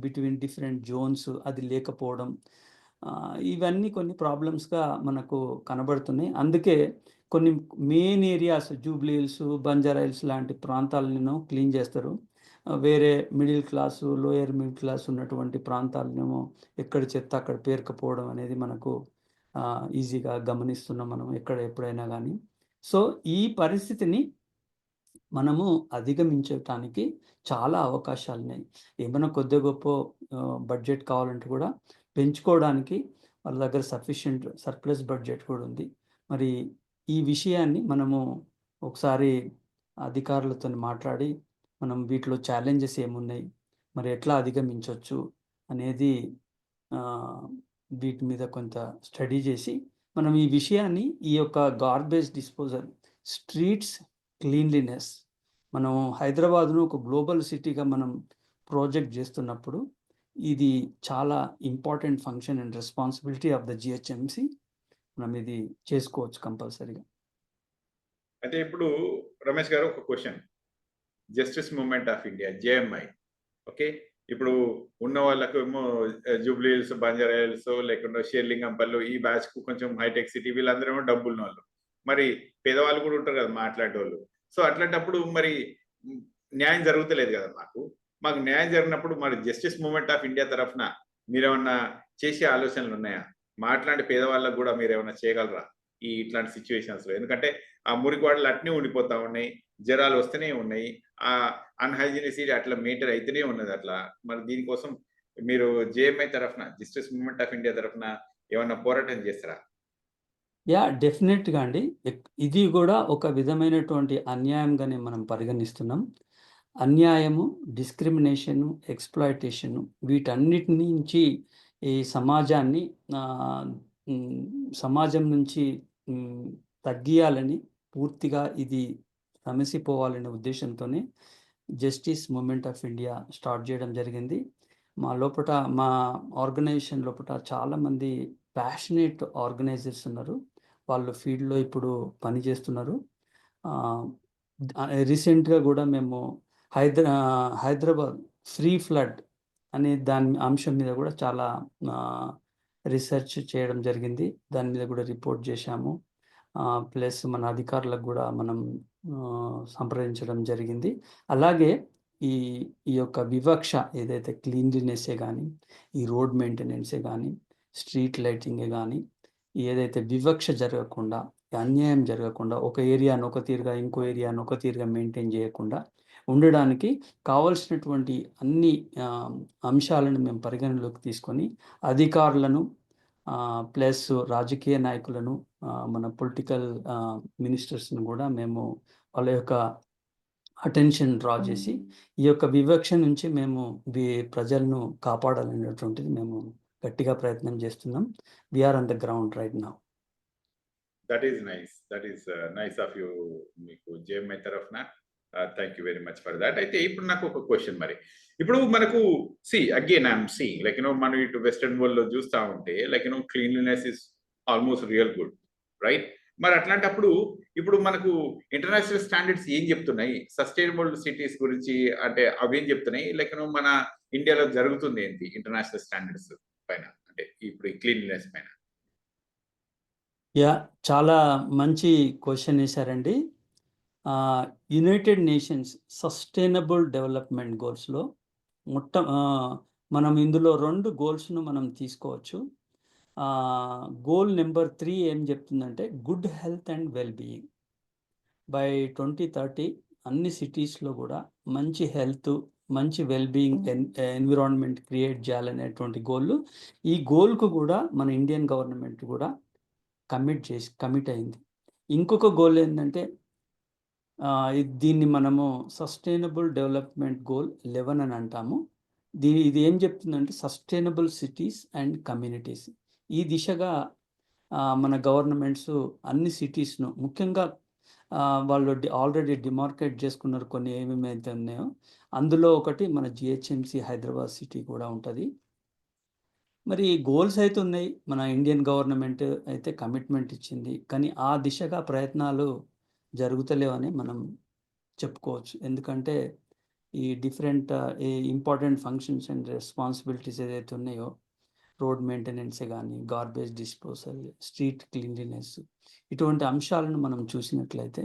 between different Jones అది లేకపోవడం. ఇవన్నీ కొన్ని ప్రాబ్లమ్స్‌గా మనకు కనబడుతున్నాయి. అందుకే కొన్ని main areas Jubilee hills, Banjara hills లాంటి ప్రాంతాలను క్లీన్ చేస్తారు. వేరే middle class, lower middle class ఉన్నటువంటి ప్రాంతాలనేమో ఎక్కడ చెత్త అక్కడ పేరుకుపోవడం అనేది మనకు ఈజీగా గమనిస్తున్నాం మనం ఎప్పుడైనా కానీ. సో ఈ పరిస్థితిని మనము అధిగమించటానికి చాలా అవకాశాలున్నాయి. ఏమైనా కొద్ది గొప్ప బడ్జెట్ కావాలంటే కూడా పెంచుకోవడానికి వాళ్ళ దగ్గర సఫిషియెంట్ సర్ప్లస్ బడ్జెట్ కూడా ఉంది. మరి ఈ విషయాన్ని మనము ఒకసారి అధికారులతో మాట్లాడి మనం వీటిలో ఛాలెంజెస్ ఏమున్నాయి, మరి ఎట్లా అధిగమించవచ్చు అనేది వీటి మీద కొంత స్టడీ చేసి మనం ఈ విషయాన్ని ఈ యొక్క గార్బేజ్ డిస్పోజల్, స్ట్రీట్స్ క్లీన్లీనెస్ మనం హైదరాబాద్ను ఒక గ్లోబల్ సిటీగా మనం ప్రాజెక్ట్ చేస్తున్నప్పుడు ఇది చాలా important function and responsibility of the GHMC. మనం ఇది చేసుకోవచ్చు కంపల్సరీగా. అయితే ఇప్పుడు రమేష్ గారు ఒక question. Justice movement of India JMI, okay, ఇప్పుడు ఉన్న వాళ్ళకు ఏమో జూబ్లీ హిల్స్, బంజారా హిల్స్, లేకుండా షేర్లింగంపల్లి ఈ బ్యాచ్ కు కొంచెం హైటెక్ సిటీ, వీళ్ళందరూ ఏమో డబ్బులు వాళ్ళు, మరి పేదవాళ్ళు కూడా ఉంటారు కదా మాట్లాడే వాళ్ళు. సో అట్లాంటప్పుడు మరి న్యాయం జరుగుతలేదు కదా మాకు న్యాయం జరిగినప్పుడు మరి జస్టిస్ మూవ్మెంట్ ఆఫ్ ఇండియా తరఫున మీరేమన్నా చేసే ఆలోచనలు ఉన్నాయా? మాట్లాంటి పేదవాళ్ళకు కూడా మీరు ఏమైనా చేయగలరా ఇట్లాంటి సిచ్యువేషన్స్ లో? ఎందుకంటే ఆ మురికివాడలు అట్నే ఉండిపోతా ఉన్నాయి, జ్వరాలు వస్తూనే ఉన్నాయి, ఆ అన్హైజీనిసిటీ అట్లా మెయింటైన్ అయితేనే ఉన్నది అట్లా. మరి దీనికోసం మీరు జేఎంఐ తరఫున, జస్టిస్ మూవ్మెంట్ ఆఫ్ ఇండియా తరఫున ఏమన్నా పోరాటం చేస్తారా? డెఫినెట్గా అండి. ఇది కూడా ఒక విధమైనటువంటి అన్యాయంగానే మనం పరిగణిస్తున్నాం. అన్యాయము, డిస్క్రిమినేషను, ఎక్స్‌ప్లాయిటేషను వీటన్నిటి నుంచి ఈ సమాజాన్ని సమాజం నుంచి తగ్గియాలని, పూర్తిగా ఇది సమసిపోవాలనే ఉద్దేశంతోనే justice movement of India start చేయడం జరిగింది. మా ఆర్గనైజేషన్ లోపట చాలామంది ప్యాషనేట్ ఆర్గనైజర్స్ ఉన్నారు. వాళ్ళు ఫీల్డ్‌లో ఇప్పుడు పని చేస్తున్నారు. రీసెంట్‌గా కూడా మేము హైదరాబాద్ ఫ్రీ ఫ్లడ్ అనే దాని అంశం మీద కూడా చాలా రీసెర్చ్ చేయడం జరిగింది. దాని మీద కూడా రిపోర్ట్ చేశాము. ప్లస్ మన అధికారులకు కూడా మనం సంప్రదించడం జరిగింది. అలాగే ఈ యొక్క వివక్ష ఏదైతే క్లీన్లీనెస్సే కానీ, ఈ రోడ్ మెయింటెనెన్సే కానీ, స్ట్రీట్ లైటింగే కానీ, ఏదైతే వివక్ష జరగకుండా, అన్యాయం జరగకుండా, ఒక ఏరియాను ఒక తీరుగా, ఇంకో ఏరియాను ఒక తీరుగా మెయింటైన్ చేయకుండా ఉండడానికి కావాల్సినటువంటి అన్ని అంశాలను మేము పరిగణలోకి తీసుకొని అధికారులను ప్లస్ రాజకీయ నాయకులను, మన పొలిటికల్ మినిస్టర్స్‌ని కూడా మేము వాళ్ళ యొక్క అటెన్షన్ డ్రా చేసి ఈ యొక్క వివక్ష నుంచి మేము ప్రజలను కాపాడాలనేటువంటిది మేము గట్టిగా ప్రయత్నం చేస్తున్నాం. We are on the ground right now. That is nice of you. మీకు జేఎంఐ తరఫున thank you very much for that. అయితే ఇప్పుడు నాకు ఒక క్వశ్చన్, మరి ఇప్పుడు మనకు అగైన్ ఐఎమ్ సీయింగ్ లైక్ మనం ఇటు వెస్టర్న్ వరల్డ్ లో చూస్తూ ఉంటే like cleanliness is almost real good, right? మరి అట్లాంటప్పుడు ఇప్పుడు మనకు ఇంటర్నేషనల్ స్టాండర్డ్స్ ఏం చెప్తున్నాయి సస్టైనబుల్ సిటీస్ గురించి? అంటే అవేం చెప్తున్నాయి? లైక్ మన ఇండియాలో జరుగుతుంది ఏంటి ఇంటర్నేషనల్ స్టాండర్డ్స్ పైన, అంటే ఇప్పుడు ఈ క్లీన్లీనెస్ పైన? చాలా మంచి క్వశ్చన్ వేశారండి. యునైటెడ్ నేషన్స్ సస్టైనబుల్ డెవలప్మెంట్ గోల్స్లో మనం ఇందులో 2 గోల్స్ను మనం తీసుకోవచ్చు. గోల్ నెంబర్ 3 ఏం చెప్తుందంటే good health and well being. By 2030 అన్ని సిటీస్లో కూడా మంచి హెల్త్, మంచి వెల్ బీయింగ్ ఎన్విరాన్మెంట్ క్రియేట్ చేయాలనేటువంటి గోల్. ఈ గోల్కు కూడా మన ఇండియన్ గవర్నమెంట్ కూడా కమిట్ అయింది. ఇంకొక గోల్ ఏంటంటే దీన్ని మనము సస్టైనబుల్ డెవలప్మెంట్ గోల్ 11 అని అంటాము. ఇది ఏం చెప్తుందంటే సస్టైనబుల్ సిటీస్ అండ్ కమ్యూనిటీస్. ఈ దిశగా మన గవర్నమెంట్స్ అన్ని సిటీస్ను, ముఖ్యంగా వాళ్ళు ఆల్రెడీ డిమార్కేట్ చేసుకున్నారు కొన్ని ఏమేమైతే ఉన్నాయో. అందులో ఒకటి మన జిహెచ్ఎంసి హైదరాబాద్ సిటీ కూడా ఉంటుంది. మరి గోల్స్ అయితే ఉన్నాయి, మన ఇండియన్ గవర్నమెంట్ అయితే కమిట్మెంట్ ఇచ్చింది, కానీ ఆ దిశగా ప్రయత్నాలు జరుగుతలేవని మనం చెప్పుకోవచ్చు. ఎందుకంటే ఈ different important functions and responsibilities ఏదైతే ఉన్నాయో, రోడ్ మెయింటెనెన్సే కానీ, గార్బేజ్ డిస్పోజల్, స్ట్రీట్ క్లీన్లీనెస్, ఇటువంటి అంశాలను మనం చూసినట్లయితే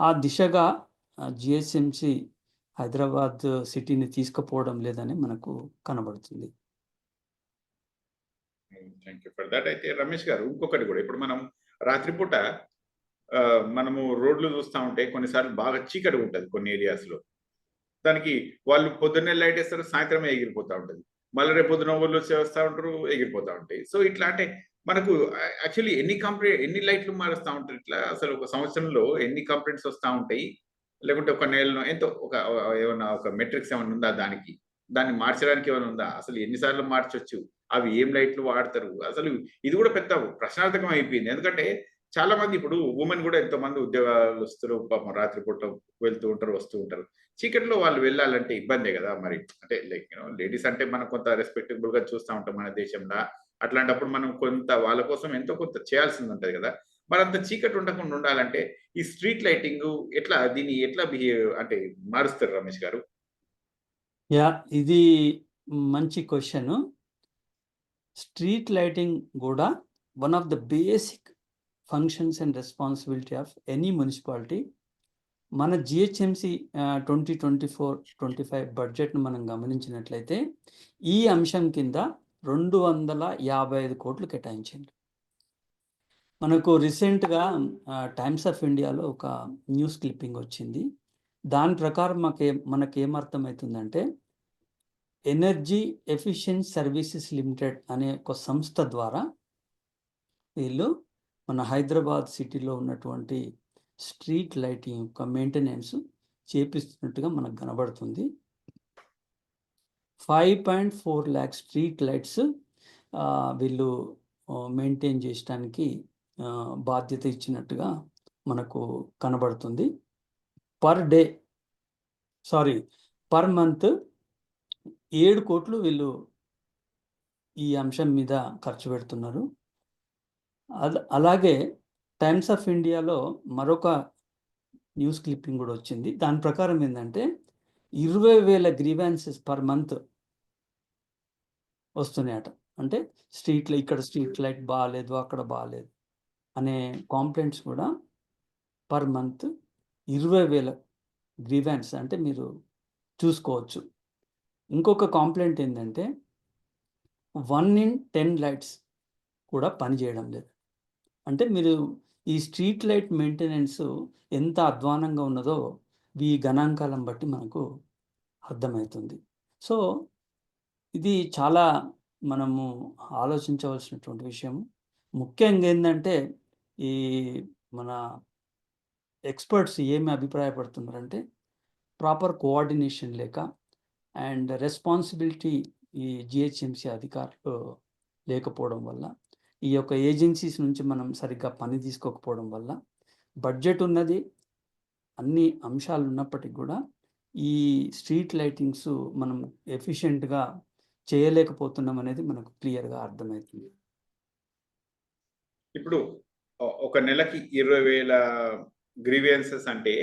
ఆ దిశగా జిహెచ్ఎంసి హైదరాబాద్ సిటీని తీసుకుపోవడం లేదని మనకు కనబడుతుంది. Thank you for that. అయితే రమేష్ గారు, ఇంకొకటి కూడా, ఇప్పుడు మనం రాత్రిపూట మనము రోడ్లు చూస్తూ ఉంటే కొన్నిసార్లు బాగా చీకటి ఉంటుంది కొన్ని ఏరియాస్లో. దానికి వాళ్ళు పొద్దున్నే లైట్ వేస్తారు, సాయంత్రమే ఎగిరిపోతూ ఉంటుంది. మళ్ళీ రేపు పొద్దున ఊళ్ళో వస్తూ ఉంటారు, ఎగిరిపోతూ ఉంటాయి. సో ఇట్లా అంటే మనకు యాక్చువల్లీ ఎన్ని లైట్లు మారుస్తూ ఉంటారు ఇట్లా? అసలు ఒక సంవత్సరంలో ఎన్ని కంప్లైంట్స్ వస్తూ ఉంటాయి? లేకుంటే ఒక నెలలో ఎంతో ఏమన్నా ఒక మెట్రిక్స్ ఏమైనా ఉందా దానికి? దాన్ని మార్చడానికి ఏమైనా ఉందా? అసలు ఎన్నిసార్లు మార్చొచ్చు? అవి ఏం లైట్లు వాడతారు? అసలు ఇది కూడా పెద్ద ప్రశ్నార్థకం అయిపోయింది. ఎందుకంటే చాలా మంది ఇప్పుడు ఉమెన్ కూడా ఎంతో మంది ఉద్యోగస్తులు పాపం రాత్రిపూట వెళ్తూ ఉంటారు, వస్తూ ఉంటారు. చీకట్లో వాళ్ళు వెళ్ళాలంటే ఇబ్బందే కదా మరి. అంటే లైక్ లేడీస్ అంటే మనం కొంత రెస్పెక్టబుల్ గా చూస్తూ ఉంటాం మన దేశంలో. అట్లాంటప్పుడు మనం కొంత వాళ్ళ కోసం ఎంతో కొంత చేయాల్సింది ఉంటది కదా. మరి అంత చీకటి ఉండకుండా ఉండాలంటే ఈ స్ట్రీట్ లైటింగ్ దీన్ని ఎట్లా బిహేవ్ అంటే మారుస్తారు రమేష్ గారు? ఇది మంచి క్వశ్చన్. స్ట్రీట్ లైటింగ్ కూడా one of the basic functions and responsibility of any municipality మన జిహెచ్ఎంసి 2024-25 బడ్జెట్ను మనం గమనించినట్లయితే ఈ అంశం కింద 255 కోట్లు కేటాయించింది. మనకు రీసెంట్గా టైమ్స్ ఆఫ్ ఇండియాలో ఒక న్యూస్ క్లిప్పింగ్ వచ్చింది. దాని ప్రకారం మనకేమర్థమవుతుందంటే ఎనర్జీ ఎఫిషియెంట్ సర్వీసెస్ లిమిటెడ్ అనే ఒక సంస్థ ద్వారా వీళ్ళు మన హైదరాబాద్ సిటీలో ఉన్నటువంటి స్ట్రీట్ లైటింగ్ యొక్క మెయింటెనెన్స్ చేపిస్తున్నట్టుగా మనకు కనబడుతుంది. 5.4 lakh స్ట్రీట్ లైట్స్ వీళ్ళు మెయింటైన్ చేయడానికి బాధ్యత ఇచ్చినట్టుగా మనకు కనబడుతుంది. పర్ మంత్ 7 కోట్లు వీళ్ళు ఈ అంశం మీద ఖర్చు పెడుతున్నారు. అలాగే టైమ్స్ ఆఫ్ ఇండియాలో మరొక న్యూస్ క్లిప్పింగ్ కూడా వచ్చింది. దాని ప్రకారం ఏంటంటే 20,000 గ్రీవాన్సెస్ పర్ మంత్ వస్తున్నాయట. అంటే ఇక్కడ స్ట్రీట్ లైట్ బాగాలేదు, అక్కడ బాగాలేదు అనే కాంప్లైంట్స్ కూడా పర్ మంత్ 20,000 గ్రీవాన్స్ అంటే మీరు చూసుకోవచ్చు. ఇంకొక కాంప్లైంట్ ఏంటంటే 1 in 10 లైట్స్ కూడా పనిచేయడం లేదు. అంటే మీరు ఈ స్ట్రీట్ లైట్ మెయింటెనెన్స్ ఎంత అధ్వానంగా ఉన్నదో ఈ గణాంకాలను బట్టి మనకు అర్థమవుతుంది. సో ఇది చాలా మనము ఆలోచించవలసినటువంటి విషయం. ముఖ్యంగా ఏంటంటే ఈ మన ఎక్స్పర్ట్స్ ఏమి అభిప్రాయపడుతున్నారంటే ప్రాపర్ కోఆర్డినేషన్ లేక అండ్ రెస్పాన్సిబిలిటీ ఈ జిహెచ్ఎంసి అధికారులు లేకపోవడం వల్ల, ఈ యొక్క ఏజెన్సీస్ నుంచి మనం సరిగ్గా పని తీసుకోకపోవడం వల్ల బడ్జెట్ ఉన్నది, అన్ని అంశాలు ఉన్నప్పటికీ కూడా ఈ స్ట్రీట్ లైటింగ్స్ మనం ఎఫిషియెంట్గా చేయలేకపోతున్నాం అనేది మనకు క్లియర్గా అర్థమవుతుంది. ఇప్పుడు ఒక నెలకి 20,000 గ్రీవియన్సెస్ అంటే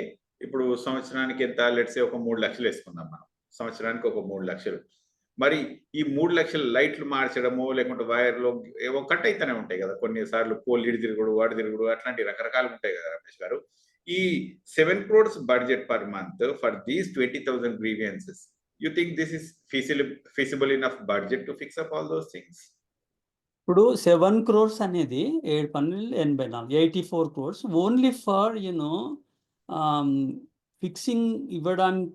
ఇప్పుడు సంవత్సరానికి ఎంత, లెట్సే ఒక 3 లక్షలు వేసుకుందాం మనం. సంవత్సరానికి ఒక 3 లక్షలు. మరి ఈ 3 లక్షల లైట్లు మార్చడము, లేకుంటే వైర్లో ఏవో కట్ అయితేనే ఉంటాయి కదా కొన్నిసార్లు, పోల్ ఇడి తిరుగుడు, వాడు తిరుగుడు, అట్లాంటి రకరకాలు ఉంటాయి కదా రమేష్ గారు. ఈ 7 crores budget per month for these 20,000 grievances, you think this is feasible enough budget to fix up all those things? ఇప్పుడు 7 crores అనేది 84 crores ఓన్లీ ఫర్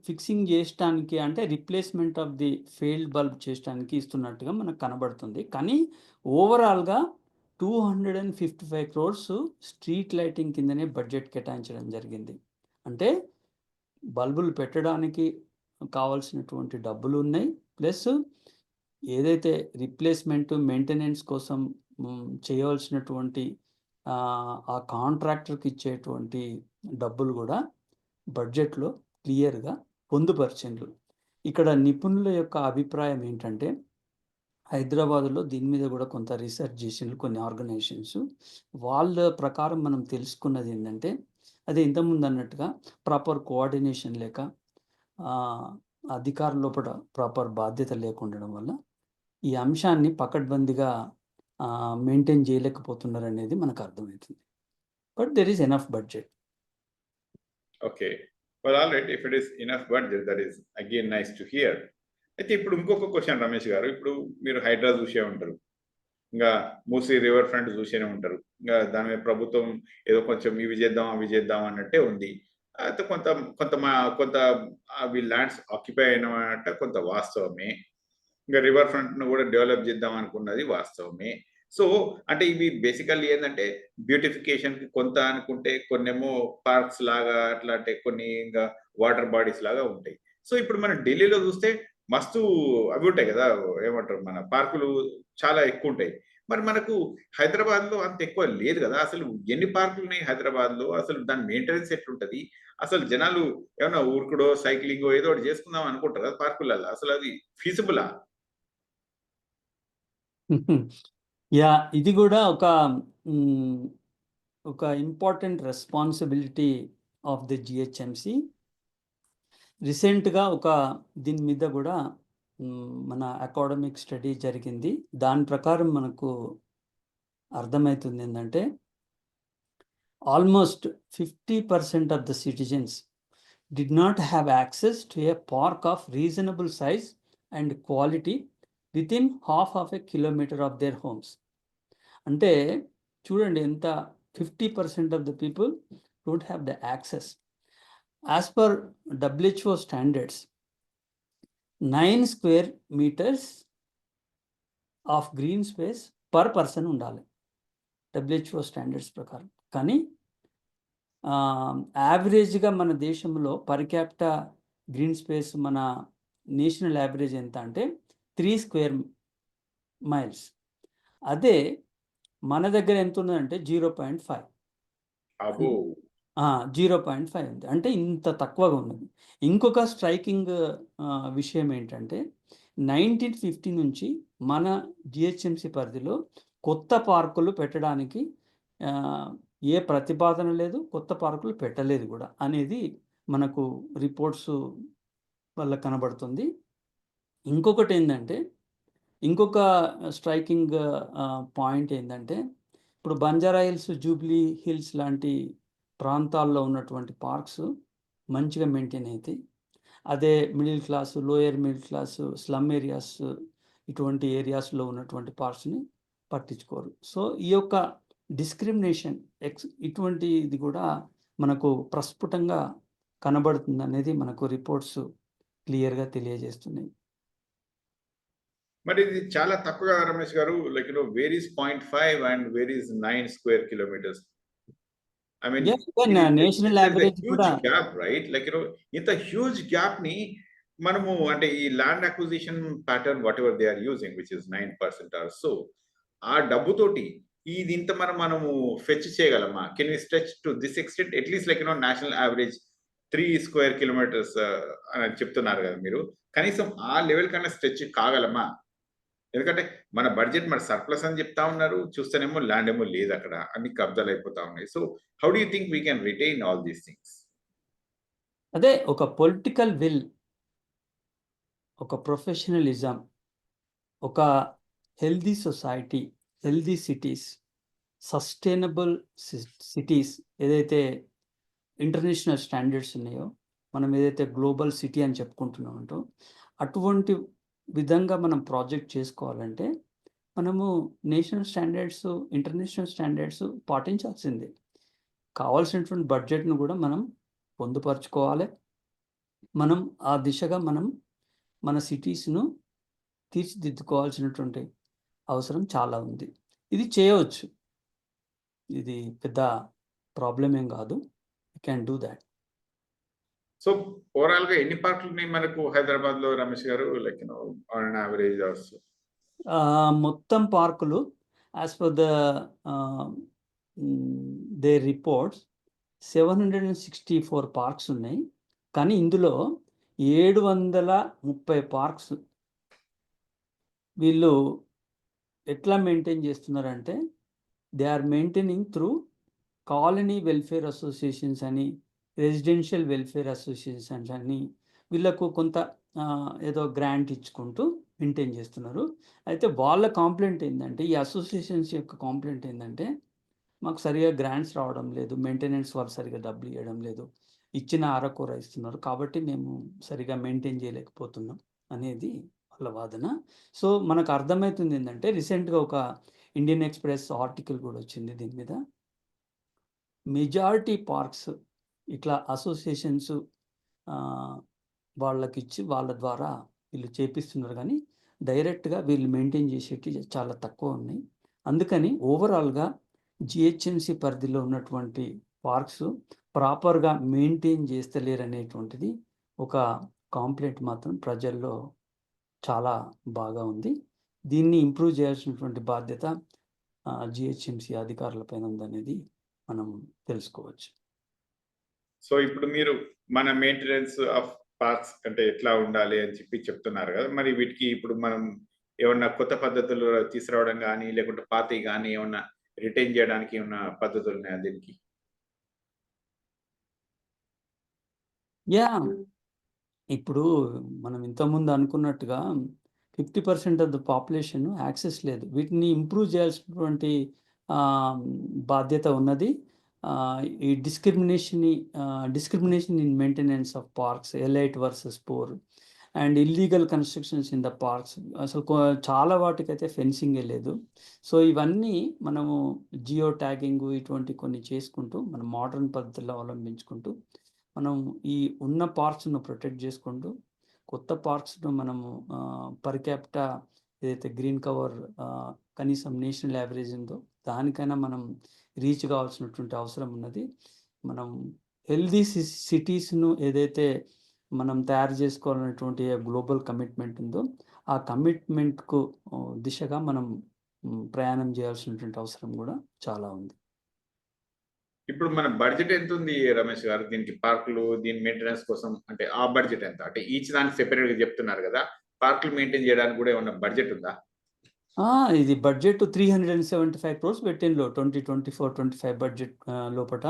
ఫిక్సింగ్ చేయడానికి, అంటే replacement of the failed bulb చేయడానికి ఇస్తున్నట్టుగా మనకు కనబడుతుంది. కానీ ఓవరాల్గా 255 crores స్ట్రీట్ లైటింగ్ కిందనే బడ్జెట్ కేటాయించడం జరిగింది. అంటే బల్బులు పెట్టడానికి కావాల్సినటువంటి డబ్బులు ఉన్నాయి, ప్లస్ ఏదైతే రిప్లేస్మెంట్ మెయింటెనెన్స్ కోసం చేయవలసినటువంటి ఆ కాంట్రాక్టర్కి ఇచ్చేటువంటి డబ్బులు కూడా బడ్జెట్లో క్లియర్గా పొందుపరిచిండ్రు. ఇక్కడ నిపుణుల యొక్క అభిప్రాయం ఏంటంటే హైదరాబాద్లో దీని మీద కూడా కొంత రీసెర్చ్ చేసిండ్రు కొన్ని ఆర్గనైజేషన్స్. వాళ్ళ ప్రకారం మనం తెలుసుకున్నది ఏంటంటే అది ఇంతకుముందు అన్నట్టుగా ప్రాపర్ కోఆర్డినేషన్ లేక అధికారుల లోపల ప్రాపర్ బాధ్యత లేకుండడం వల్ల ఈ అంశాన్ని పకడ్బందీగా మెయింటైన్ చేయలేకపోతున్నారు అనేది మనకు అర్థమవుతుంది. But there is enough budget. Okay, well all right, if it is enough budget that is again nice to hear. అయితే ఇప్పుడు ఇంకొక క్వశ్చన్ రమేష్ గారు, ఇప్పుడు మీరు హైడ్రా చూసే ఉంటారు, ఇంకా మూసీ రివర్ ఫ్రంట్ చూసేనే ఉంటారు. ఇంకా దాని మీద ప్రభుత్వం ఏదో కొంచెం ఇవి చేద్దాం అవి చేద్దాం అన్నట్టే ఉంది. అయితే కొంత అవి ల్యాండ్స్ ఆక్యుపై అయినట్ట కొంత వాస్తవమే. ఇంకా రివర్ ఫ్రంట్ను కూడా డెవలప్ చేద్దాం అనుకున్నది వాస్తవమే. సో అంటే ఇవి బేసికల్లీ ఏంటంటే బ్యూటిఫికేషన్కి కొంత అనుకుంటే, కొన్నేమో పార్క్స్ లాగా అట్లాంటి కొన్ని ఇంకా వాటర్ బాడీస్ లాగా ఉంటాయి. సో ఇప్పుడు మనం ఢిల్లీలో చూస్తే మస్తు అవి ఉంటాయి కదా, ఏమంటారు, మన పార్కులు చాలా ఎక్కువ ఉంటాయి. మరి మనకు హైదరాబాద్లో అంత ఎక్కువ లేదు కదా. అసలు ఎన్ని పార్కులు ఉన్నాయి హైదరాబాద్లో? అసలు దాని మెయింటెనెన్స్ ఎట్లుంటుంది? అసలు జనాలు ఏమన్నా ఊరుకుడో సైక్లింగో ఏదో ఒకటి చేసుకుందాం అనుకుంటారు కదా పార్కులలో. అసలు అది ఫీజిబులా? ఇది కూడా ఒక important responsibility of the GHMC. రీసెంట్గా దీని మీద కూడా మన అకాడమిక్ స్టడీ జరిగింది. దాని ప్రకారం మనకు అర్థమవుతుంది ఏంటంటే almost 50% of the citizens did not have access to a park of reasonable size and quality within half of a kilometer of their homes. అంటే చూడండి ఎంత 50% of the people don't have the access. As per WHO standards, 9 square meters of green space per person ఉండాలి WHO standards ప్రకారం. కానీ యావరేజ్గా మన దేశంలో per capita green space మన నేషనల్ యావరేజ్ ఎంత అంటే 3 స్క్వేర్ మైల్స్. అదే మన దగ్గర ఎంత ఉన్నదంటే 0.5. అబ్బో 0.5 ఉంది, అంటే ఇంత తక్కువగా ఉన్నది. ఇంకొక స్ట్రైకింగ్ విషయం ఏంటంటే 1950 నుంచి మన జిహెచ్ఎంసి పరిధిలో కొత్త పార్కులు పెట్టడానికి ఏ ప్రతిపాదన లేదు, కొత్త పార్కులు పెట్టలేదు కూడా అనేది మనకు రిపోర్ట్స్ వల్ల కనబడుతుంది. ఇంకొకటి ఏంటంటే, ఇంకొక స్ట్రైకింగ్ పాయింట్ ఏంటంటే, ఇప్పుడు బంజారా హిల్స్, జూబ్లీ హిల్స్ లాంటి ప్రాంతాల్లో ఉన్నటువంటి పార్క్స్ మంచిగా మెయింటైన్ అవుతాయి. అదే middle class, lower middle class, slum areas, ఇటువంటి ఏరియాస్లో ఉన్నటువంటి పార్క్స్ని పట్టించుకోరు. సో ఈ యొక్క డిస్క్రిమినేషన్ ఇటువంటిది కూడా మనకు ప్రస్ఫుటంగా కనబడుతుంది అనేది మనకు రిపోర్ట్స్ క్లియర్గా తెలియజేస్తున్నాయి. మరి ఇది చాలా తక్కువ కదా Ramesh garu. Like where is 0.5 and where is 9 square kilometres. I mean, national average కూడా గ్యాప్ రైట్. లైక్ ఇంత హ్యూజ్ గ్యాప్ ని మనము అంటే ఈ land acquisition pattern whatever they are using which is 9% or so, ఆ డబ్బుతోటి ఇది ఇంత మనము ఫెచ్ చేయగలమా? Can we stretch to this extent at least like national average 3 square kilometres అని చెప్తున్నారు కదా మీరు. కనీసం ఆ లెవెల్ కన్నా స్ట్రెచ్ కాగలమా? ఎందుకంటే మన బడ్జెట్ మన సర్ప్లస్ అని చెప్తా ఉన్నారు, చూస్తేనేమో ల్యాండ్ ఏమో లేదు, అక్కడ అన్ని కబ్జాలు అయిపోతా ఉన్నాయి. So how do you think we can retain all these things? అదే ఒక పొలిటికల్ విల్, ఒక ప్రొఫెషనలిజం, ఒక healthy society, healthy cities, sustainable cities, ఏదైతే ఇంటర్నేషనల్ స్టాండర్డ్స్ ఉన్నాయో, మనం ఏదైతే గ్లోబల్ సిటీ అని చెప్పుకుంటున్నామంటో, అటువంటి విధంగా మనం ప్రాజెక్ట్ చేసుకోవాలంటే మనము నేషనల్ స్టాండర్డ్స్, ఇంటర్నేషనల్ స్టాండర్డ్స్ పాటించాల్సిందే. కావాల్సినటువంటి బడ్జెట్ను కూడా మనం పొందుపరుచుకోవాలి. మనం ఆ దిశగా మనం మన సిటీస్ను తీర్చిదిద్దుకోవాల్సినటువంటి అవసరం చాలా ఉంది. ఇది చేయవచ్చు, ఇది పెద్ద ప్రాబ్లం ఏం కాదు. You can do that. So overall గా ఎన్ని పార్కులు ఉన్నాయి మనకు హైదరాబాద్ లో Ramesh garu? Like on average also మొత్తం పార్కులు as per they reports 764 parks ఉన్నాయి. కానీ ఇందులో 730 పార్క్స్ వీళ్ళు ఎట్లా మెయింటైన్ చేస్తున్నారంటే, they are maintaining through colony welfare associations అని, రెసిడెన్షియల్ వెల్ఫేర్ అసోసియేషన్స్ అని, వీళ్ళకు కొంత ఏదో గ్రాంట్ ఇచ్చుకుంటూ మెయింటైన్ చేస్తున్నారు. అయితే వాళ్ళ కాంప్లైంట్ ఏంటంటే, ఈ అసోసియేషన్స్ యొక్క కాంప్లైంట్ ఏంటంటే, మాకు సరిగా గ్రాంట్స్ రావడం లేదు, మెయింటెనెన్స్ వాళ్ళు సరిగా డబ్బులు ఇవ్వడం లేదు, ఇచ్చిన అరకొర ఇస్తున్నారు, కాబట్టి మేము సరిగా మెయింటైన్ చేయలేకపోతున్నాం అనేది వాళ్ళ వాదన. సో మనకు అర్థమవుతుంది ఏంటంటే, రీసెంట్గా ఒక ఇండియన్ ఎక్స్ప్రెస్ ఆర్టికల్ కూడా వచ్చింది దీని మీద. మెజారిటీ పార్క్స్ ఇట్లా అసోసియేషన్స్ వాళ్ళకి ఇచ్చి వాళ్ళ ద్వారా వీళ్ళు చేపిస్తున్నారు, కానీ డైరెక్ట్గా వీళ్ళు మెయింటైన్ చేసేటి చాలా తక్కువ ఉన్నాయి. అందుకని ఓవరాల్గా జిహెచ్ఎంసి పరిధిలో ఉన్నటువంటి పార్క్స్ ప్రాపర్గా మెయింటైన్ చేస్తలేరు అనేటువంటిది ఒక కాంప్లైంట్ మాత్రం ప్రజల్లో చాలా బాగా ఉంది. దీన్ని ఇంప్రూవ్ చేయాల్సినటువంటి బాధ్యత జిహెచ్ఎంసి అధికారులపైన ఉందనేది మనం తెలుసుకోవచ్చు. సో ఇప్పుడు మీరు మన మెయింటెనెన్స్ ఆఫ్ పార్క్స్ అంటే ఎట్లా ఉండాలి అని చెప్తున్నారు కదా. మరి వీటికి ఇప్పుడు మనం ఏమన్నా కొత్త పద్ధతులు తీసుకురావడం కానీ, లేకుంటే పాతవి కానీ ఏమన్నా రిటైన్ చేయడానికి ఏమన్నా పద్ధతులు ఉన్నాయా దీనికి? యా, ఇప్పుడు మనం ఇంతకుముందు అనుకున్నట్టుగా 50% ఆఫ్ ద పాపులేషన్ యాక్సెస్ లేదు. వీటిని ఇంప్రూవ్ చేయాల్సినటువంటి బాధ్యత ఉన్నది. ఈ discrimination in maintenance of parks, elite versus poor and illegal constructions in the parks. అసలు చాలా వాటికైతే ఫెన్సింగే లేదు. సో ఇవన్నీ మనము జియో ట్యాగింగ్ ఇటువంటి కొన్ని చేసుకుంటూ మనం మోడర్న్ పద్ధతుల్లో అవలంబించుకుంటూ మనం ఈ ఉన్న పార్క్స్ను ప్రొటెక్ట్ చేసుకుంటూ కొత్త పార్క్స్ను మనము పర్ క్యాపిటా ఏదైతే గ్రీన్ కవర్ కనీసం నేషనల్ యావరేజ్ ఉందో దానికైనా మనం రీచ్ కావాల్సినటువంటి అవసరం ఉన్నది. మనం హెల్దీ సిటీస్ను ఏదైతే మనం తయారు చేసుకోవాలనేటువంటి గ్లోబల్ కమిట్మెంట్ ఉందో ఆ కమిట్మెంట్కు దిశగా మనం ప్రయాణం చేయాల్సినటువంటి అవసరం కూడా చాలా ఉంది. ఇప్పుడు మన బడ్జెట్ ఎంత ఉంది రమేష్ గారు దీనికి, పార్కులు దీని మెయింటెనెన్స్ కోసం? అంటే ఆ బడ్జెట్ ఎంత? అంటే ఈచ్ దానికి సెపరేట్ గా చెప్తున్నారు కదా, పార్కులు మెయింటైన్ చేయడానికి కూడా ఏమన్నా బడ్జెట్ ఉందా? ఇది బడ్జెట్ 375 crores పెట్టిండ్రు 2024-25 బడ్జెట్ లోపట.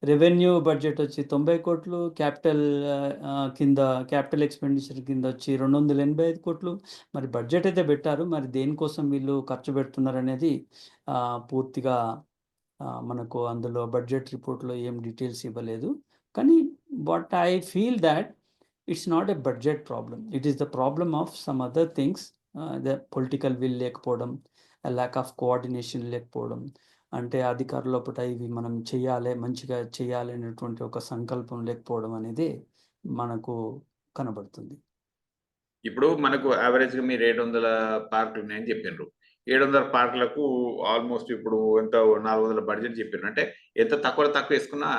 రెవెన్యూ బడ్జెట్ వచ్చి 90 కోట్లు, క్యాపిటల్ కింద క్యాపిటల్ ఎక్స్పెండిచర్ కింద వచ్చి 285 కోట్లు. మరి బడ్జెట్ అయితే పెట్టారు, మరి దేనికోసం వీళ్ళు ఖర్చు పెడుతున్నారు అనేది పూర్తిగా మనకు అందులో బడ్జెట్ రిపోర్ట్లో ఏం డీటెయిల్స్ ఇవ్వలేదు. కానీ but I feel that it's not a budget problem, it is the problem of some other things. The political will లేకపోవడం, ల్యాక్ ఆఫ్ కోఆర్డినేషన్ లేకపోవడం, అంటే అధికారుల లోపల ఇవి మనం చేయాలి, మంచిగా చేయాలి అనేటువంటి ఒక సంకల్పం లేకపోవడం అనేది మనకు కనబడుతుంది. ఇప్పుడు మనకు యావరేజ్ గా మీరు 700 పార్కులు ఉన్నాయని చెప్పిండ్రు. 700 పార్కులకు ఆల్మోస్ట్ ఇప్పుడు ఎంత 400 బడ్జెట్ చెప్పిండ్రు. అంటే ఎంత తక్కువ వేసుకున్నా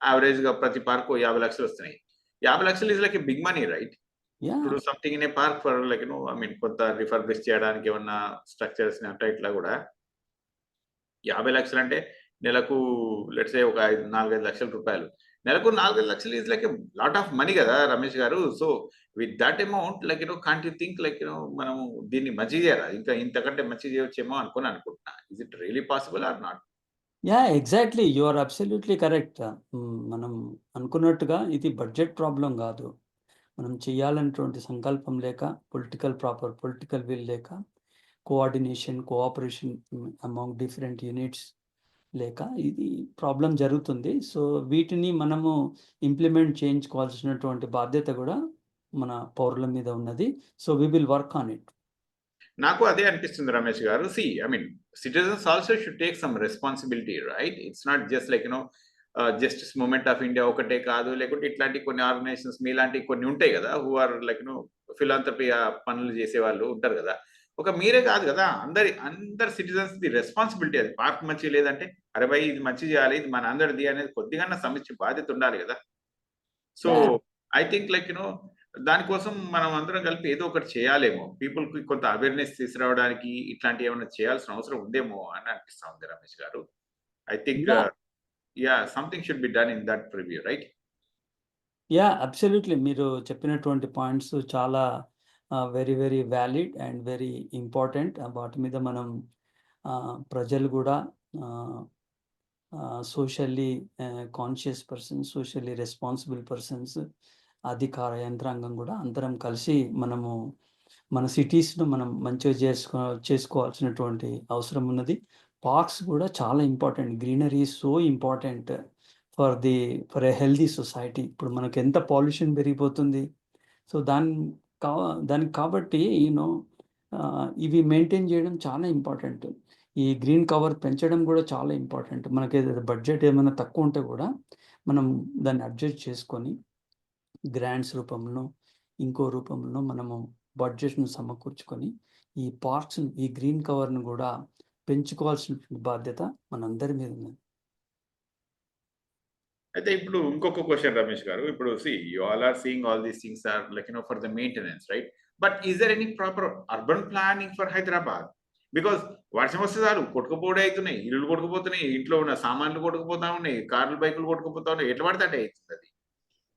యావరేజ్ గా ప్రతి పార్కు 50 లక్షలు వస్తున్నాయి. 50 లక్షలు is like big money, right? Yeah ఇప్పుడు something in a park for like I mean కొంత రిఫర్బిష్ చేయడానికి ఏమన్నా స్ట్రక్చర్స్ అట్లా ఇట్లా కూడా 50 లక్షలు అంటే నెలకు లెట్స్ సే ఒక 4-5 లక్షల రూపాయలు. నెలకు 4-5 లక్షలు is like a lot of money కదా Ramesh garu. So with that amount like can't you think like మనము దీన్ని మంచిగా చేయాలా? ఇంకా ఇంతకంటే మంచిగా చేయవచ్చేమో అనుకుంటున్నా. Is it really possible or not? Yeah exactly, you are absolutely correct. మనం అనుకున్నట్టుగా ఇది బడ్జెట్ ప్రాబ్లం కాదు. మనం చేయాలనేటువంటి సంకల్పం లేక, పొలిటికల్ విల్ లేక, coordination, cooperation among different units లేక ఇది ప్రాబ్లం జరుగుతుంది. సో వీటిని మనము ఇంప్లిమెంట్ చేయించుకోవాల్సినటువంటి బాధ్యత కూడా మన పౌరుల మీద ఉన్నది. So we will work on it. నాకు అదే అనిపిస్తుంది Ramesh garu. I mean citizens also should take some responsibility, right? It's not just like justice movement of India ఒకటే కాదు, లేకుంటే ఇట్లాంటి కొన్ని ఆర్గనైజేషన్స్ మీలాంటి కొన్ని ఉంటాయి కదా, హూ ఆర్ లైక్ ఫిలాంథ్రపీ పనులు చేసే వాళ్ళు ఉంటారు కదా. ఒక మీరే కాదు కదా, అందరి సిటిజన్స్ ది రెస్పాన్సిబిలిటీ. అది పార్క్ మంచి లేదంటే అరే భయ్ ఇది మంచి చేయాలి, ఇది మన అందరిది అనేది కొద్దిగా సమస్య బాధ్యత ఉండాలి కదా. సో ఐ థింక్ లైక్ దానికోసం మనం అందరం కలిపి ఏదో ఒకటి చేయాలేమో, పీపుల్ కి కొంత అవేర్నెస్ తీసుకురావడానికి ఇట్లాంటి ఏమైనా చేయాల్సిన అవసరం ఉందేమో అని అనిపిస్తా ఉంది Ramesh garu. I think something should be done in that preview, right? Yeah absolutely, మీరు చెప్పినటువంటి పాయింట్స్ చాలా very very valid and very important. వాటి మీద మనం ప్రజలు కూడా socially conscious persons, socially responsible persons, అధికార యంత్రాంగం కూడా అందరం కలిసి మనము మన సిటీస్ను మనం మంచిగా చేసుకోవాల్సినటువంటి అవసరం ఉన్నది. పార్క్స్ కూడా చాలా important, greenery is so important for a healthy society. ఇప్పుడు మనకు ఎంత పాల్యూషన్ పెరిగిపోతుంది. సో దానికి కాబట్టి ఇవి మెయింటైన్ చేయడం చాలా ఇంపార్టెంట్. ఈ గ్రీన్ కవర్ పెంచడం కూడా చాలా ఇంపార్టెంట్. మనకి బడ్జెట్ ఏమైనా తక్కువ ఉంటే కూడా మనం దాన్ని అడ్జస్ట్ చేసుకొని గ్రాంట్స్ రూపంలో, ఇంకో రూపంలో మనము బడ్జెట్ను సమకూర్చుకొని ఈ పార్క్స్ను, ఈ గ్రీన్ కవర్ను కూడా పెంచుకోవాల్సిన బాధ్యత మనందరి మీద ఉన్నది. అయితే ఇప్పుడు ఇంకొక క్వశ్చన్ రమేష్ గారు. ఇప్పుడు you all are seeing all these things are like for the maintenance, right? But is there any proper urban planning for Hyderabad? Because వర్షం వస్తే చాలు కొట్టుకుపోవడే అవుతున్నాయి, ఇల్లులు కొట్టుకుపోతున్నాయి, ఇంట్లో ఉన్న సామాన్లు కొట్టుకుపోతా ఉన్నాయి, కార్లు బైకులు కొట్టుకుపోతా ఉన్నాయి, ఎట్లా పడితే అటే అవుతుంది అది.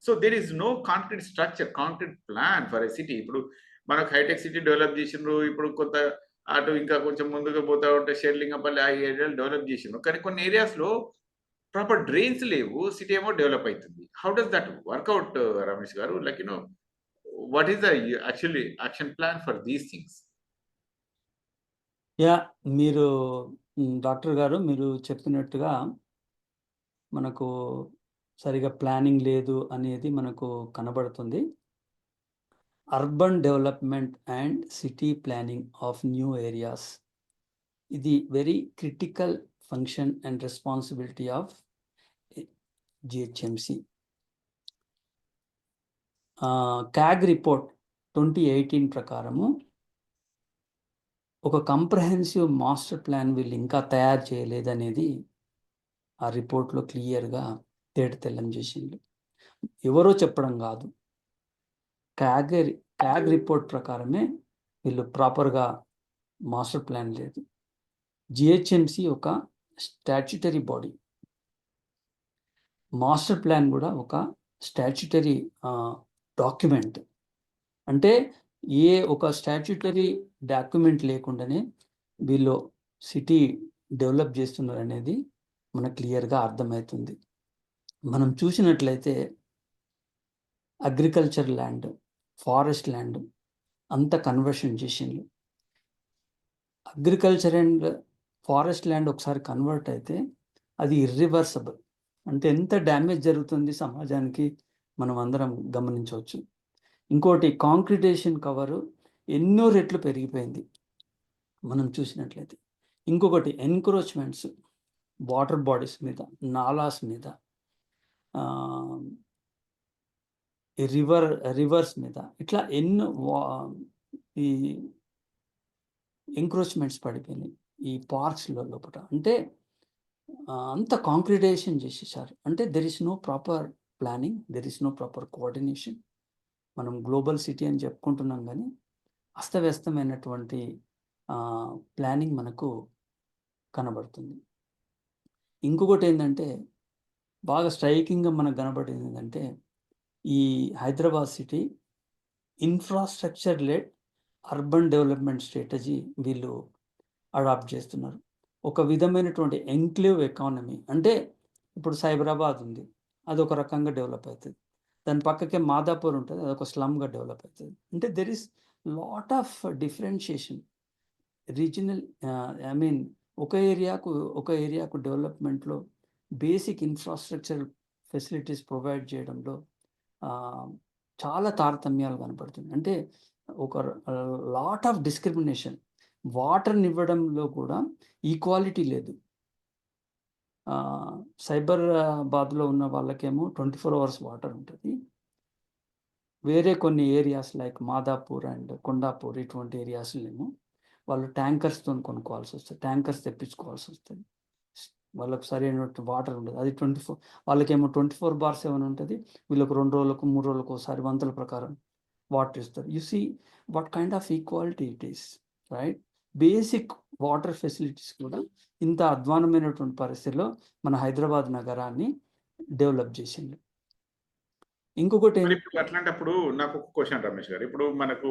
So there is no concrete structure, concrete plan for a city. ఇప్పుడు మనకు హైటెక్ సిటీ డెవలప్ చేసిండ్రు, ఇప్పుడు కొంత అటు ఇంకా కొంచెం ముందుకు పోతా ఉంటే షేర్లింగపల్లి ఆ ఏరియాలు డెవలప్ చేసిండ్రు. కానీ కొన్ని ఏరియాస్లో ప్రాపర్ డ్రైన్స్ లేవు, సిటీ ఏమో డెవలప్ అవుతుంది. How does that work out Ramesh garu? Like what is the actually action plan for these things? Yeah మీరు డాక్టర్ గారు మీరు చెప్పినట్టుగా మనకు సరిగా ప్లానింగ్ లేదు అనేది మనకు కనబడుతుంది. Urban development and city planning of new areas, ఇది very critical function and responsibility of GHMC. CAG report 2018 ప్రకారము ఒక కంప్రహెన్సివ్ మాస్టర్ ప్లాన్ వీళ్ళు ఇంకా తయారు చేయలేదనేది ఆ రిపోర్ట్లో క్లియర్గా తేటతెల్లం చేసింది. ఎవరో చెప్పడం కాదు, క్యాగ్ రిపోర్ట్ ప్రకారమే వీళ్ళు ప్రాపర్గా మాస్టర్ ప్లాన్ లేదు. జిహెచ్ఎంసి ఒక స్టాట్యుటరీ బాడీ, మాస్టర్ ప్లాన్ కూడా ఒక స్టాట్యుటరీ డాక్యుమెంట్. అంటే ఒక స్టాట్యుటరీ డాక్యుమెంట్ లేకుండానే వీళ్ళు సిటీ డెవలప్ చేస్తున్నారు అనేది మనకు క్లియర్గా అర్థమవుతుంది. మనం చూసినట్లయితే అగ్రికల్చర్ ల్యాండ్, ఫారెస్ట్ ల్యాండ్ అంత కన్వర్షన్ చేసిండ్రు. అగ్రికల్చర్ అండ్ ఫారెస్ట్ ల్యాండ్ ఒకసారి కన్వర్ట్ అయితే అది ఇర్రివర్సబుల్. అంటే ఎంత డ్యామేజ్ జరుగుతుంది సమాజానికి మనం అందరం గమనించవచ్చు. ఇంకోటి కాంక్రిటేషన్ కవరు ఎన్నో రెట్లు పెరిగిపోయింది మనం చూసినట్లయితే. ఇంకొకటి ఎన్క్రోచ్మెంట్స్ వాటర్ బాడీస్ మీద, నాలాస్ మీద, రివర్స్ మీద, ఇట్లా ఎన్నో ఈ ఎంక్రోచ్మెంట్స్ పడిపోయినాయి ఈ పార్క్స్లో లోపల. అంటే అంత కాంక్రిటేషన్ చేసేసారు. అంటే there is no proper planning, there is no proper coordination. మనం గ్లోబల్ సిటీ అని చెప్పుకుంటున్నాం కానీ అస్తవ్యస్తమైనటువంటి ప్లానింగ్ మనకు కనబడుతుంది. ఇంకొకటి ఏంటంటే బాగా స్ట్రైకింగ్గా మనకు కనబడేది ఏంటంటే ఈ Hyderabad city infrastructure led urban development strategy వీళ్ళు అడాప్ట్ చేస్తున్నారు. ఒక విధమైనటువంటి ఎన్క్లేవ్ ఎకానమీ. అంటే ఇప్పుడు సైబరాబాద్ ఉంది, అది ఒక రకంగా డెవలప్ అవుతుంది. దాని పక్కకే మాదాపూర్ ఉంటుంది, అదొక స్లమ్గా డెవలప్ అవుతుంది. అంటే there is lot of differentiation regional. ఒక ఏరియాకు డెవలప్మెంట్లో బేసిక్ ఇన్ఫ్రాస్ట్రక్చర్ ఫెసిలిటీస్ ప్రొవైడ్ చేయడంలో చాలా తారతమ్యాలు కనపడుతుంది. అంటే ఒక లాట్ ఆఫ్ డిస్క్రిమినేషన్. వాటర్ని ఇవ్వడంలో కూడా ఈక్వాలిటీ లేదు. సైబరాబాద్లో ఉన్న వాళ్ళకేమో 24 hours వాటర్ ఉంటుంది. వేరే కొన్ని areas like Madhapur and Kondapur ఇటువంటి ఏరియాస్లేమో వాళ్ళు ట్యాంకర్స్తో కొనుక్కోవాల్సి వస్తుంది, ట్యాంకర్స్ తెప్పించుకోవాల్సి వస్తుంది. వాళ్ళకు సరైనటువంటి వాటర్ ఉండదు. అది 24, వాళ్ళకేమో 24/7 ఉంటుంది. వీళ్ళకు 2 రోజులకు 3 రోజులకు ఒకసారి వంతుల ప్రకారం వాటర్ ఇస్తారు. You see what kind of equality it is, right? Basic water facilities కూడా ఇంత అధ్వానమైనటువంటి పరిస్థితిలో మన హైదరాబాద్ నగరాన్ని డెవలప్ చేసింది. ఇంకొకటి ఇప్పుడు అట్లాంటప్పుడు నాకు ఒక క్వశ్చన్ రమేష్ గారు, ఇప్పుడు మనకు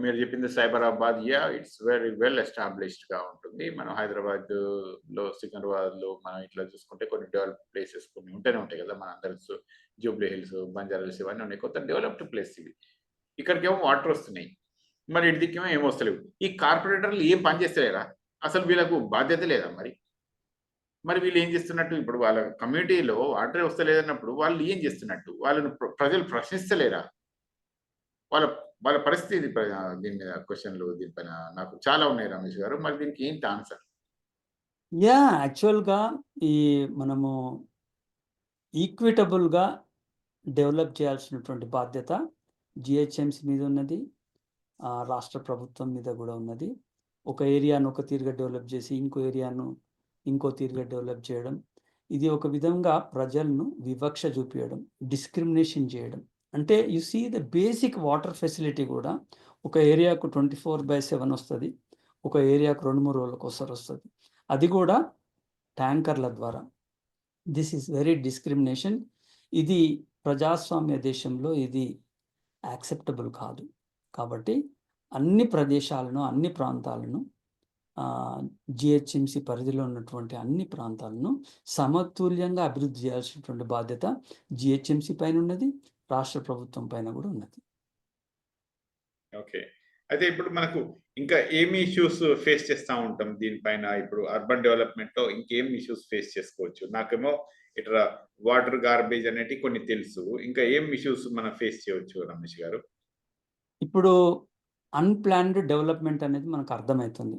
మీరు చెప్పింది Cyberabad, it's very well established గా ఉంటుంది. మనం హైదరాబాద్ లో, సికింద్రాబాద్ లో మనం ఇట్లా చూసుకుంటే కొన్ని డెవలప్ ప్లేసెస్ కొన్ని ఉంటాయి కదా, మన అందరు జూబ్లీ హిల్స్, బంజారా హిల్స్ ఇవన్నీ ఉన్నాయి, కొత్త డెవలప్డ్ ప్లేస్ ఇవి. ఇక్కడికేమో వాటర్ వస్తున్నాయి, మరి ఇటు దిక్కేమో ఏం వస్తలేవు. ఈ కార్పొరేటర్లు ఏం పని చేస్తలేరా? అసలు వీళ్ళకు బాధ్యత లేదా? మరి వీళ్ళు ఏం చేస్తున్నట్టు? ఇప్పుడు వాళ్ళ కమ్యూనిటీలో వాటర్ వస్తలేదన్నప్పుడు వాళ్ళు ఏం చేస్తున్నట్టు? వాళ్ళను ప్రజలు ప్రశ్నిస్తలేరా? వాళ్ళ వాళ్ళ పరిస్థితి దీని మీద క్వశ్చన్లు దీనిపైన నాకు చాలా ఉన్నాయి రమేష్ గారు. మరి దీనికి ఏంటి ఆన్సర్? యాక్చువల్గా మనము ఈక్విటబుల్గా డెవలప్ చేయాల్సినటువంటి బాధ్యత జిహెచ్ఎంసి మీద ఉన్నది, రాష్ట్ర ప్రభుత్వం మీద కూడా ఉన్నది. ఒక ఏరియాను ఒక తీరుగా డెవలప్ చేసి ఇంకో ఏరియాను ఇంకో తీరుగా డెవలప్ చేయడం, ఇది ఒక విధంగా ప్రజలను వివక్ష చూపించడం, డిస్క్రిమినేషన్ చేయడం. అంటే you see the basic water facility కూడా ఒక ఏరియాకు 24/7 వస్తుంది, ఒక ఏరియాకు 2-3 రోజులకు ఒకసారి వస్తుంది, అది కూడా ట్యాంకర్ల ద్వారా. This is very discrimination. ఇది ప్రజాస్వామ్య దేశంలో ఇది యాక్సెప్టబుల్ కాదు. కాబట్టి అన్ని ప్రదేశాలను, అన్ని ప్రాంతాలను, జిహెచ్ఎంసి పరిధిలో ఉన్నటువంటి అన్ని ప్రాంతాలను సమతుల్యంగా అభివృద్ధి చేయాల్సినటువంటి బాధ్యత జిహెచ్ఎంసి పైన ఉన్నది, రాష్ట్ర ప్రభుత్వం పైన కూడా ఉన్నది. ఓకే. అయితే ఇప్పుడు మనకు ఇంకా ఏమి ఇష్యూస్ ఫేస్ చేస్తూ ఉంటాం దీనిపైన? ఇప్పుడు అర్బన్ డెవలప్మెంట్ లో ఇంకేం ఇష్యూస్ ఫేస్ చేసుకోవచ్చు? నాకేమో ఇట్లా వాటర్ గార్బేజ్ అనేటి కొన్ని తెలుసు. ఇంకా ఏం ఇష్యూస్ మనం ఫేస్ చేయొచ్చు రమేష్ గారు? ఇప్పుడు అన్‌ప్లాన్డ్ డెవలప్‌మెంట్ అనేది మనకు అర్థమైతుంది.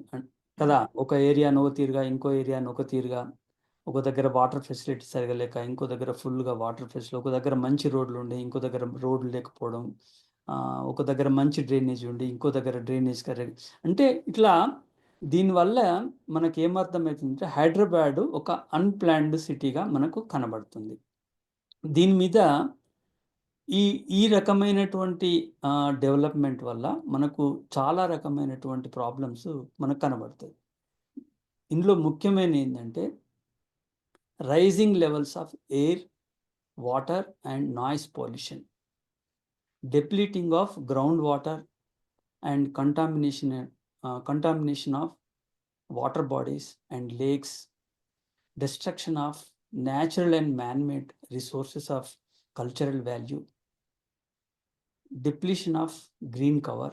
కదా! ఒక ఏరియాను ఒక తీరుగా, ఇంకో ఏరియాను ఒక తీరుగా, ఒక దగ్గర వాటర్ ఫెసిలిటీ సరిగ్గా లేక, ఇంకో దగ్గర ఫుల్‌గా వాటర్ ఫెసిలిటీ, ఒక దగ్గర మంచి రోడ్లుండి, ఇంకో దగ్గర రోడ్లు లేకపోవడం, ఒక దగ్గర మంచి డ్రైనేజ్ ఉండి, ఇంకో దగ్గర డ్రైనేజ్ అంటే ఇట్లా దీనివల్ల మనకేమర్థమైతుందంటే హైదరాబాద్ ఒక అన్‌ప్లాన్డ్ సిటీగా మనకు కనబడుతుంది. దీని మీద ఈ ఈ రకమైనటువంటి డెవలప్‌మెంట్ వల్ల మనకు చాలా రకమైనటువంటి ప్రాబ్లమ్స్ మనకు కనబడతాయి. ఇందులో ముఖ్యమైనయేందంటే rising levels of air, water and noise pollution, depleting of groundwater and contamination of water bodies and lakes, destruction of natural and man-made resources of cultural value, depletion of green cover,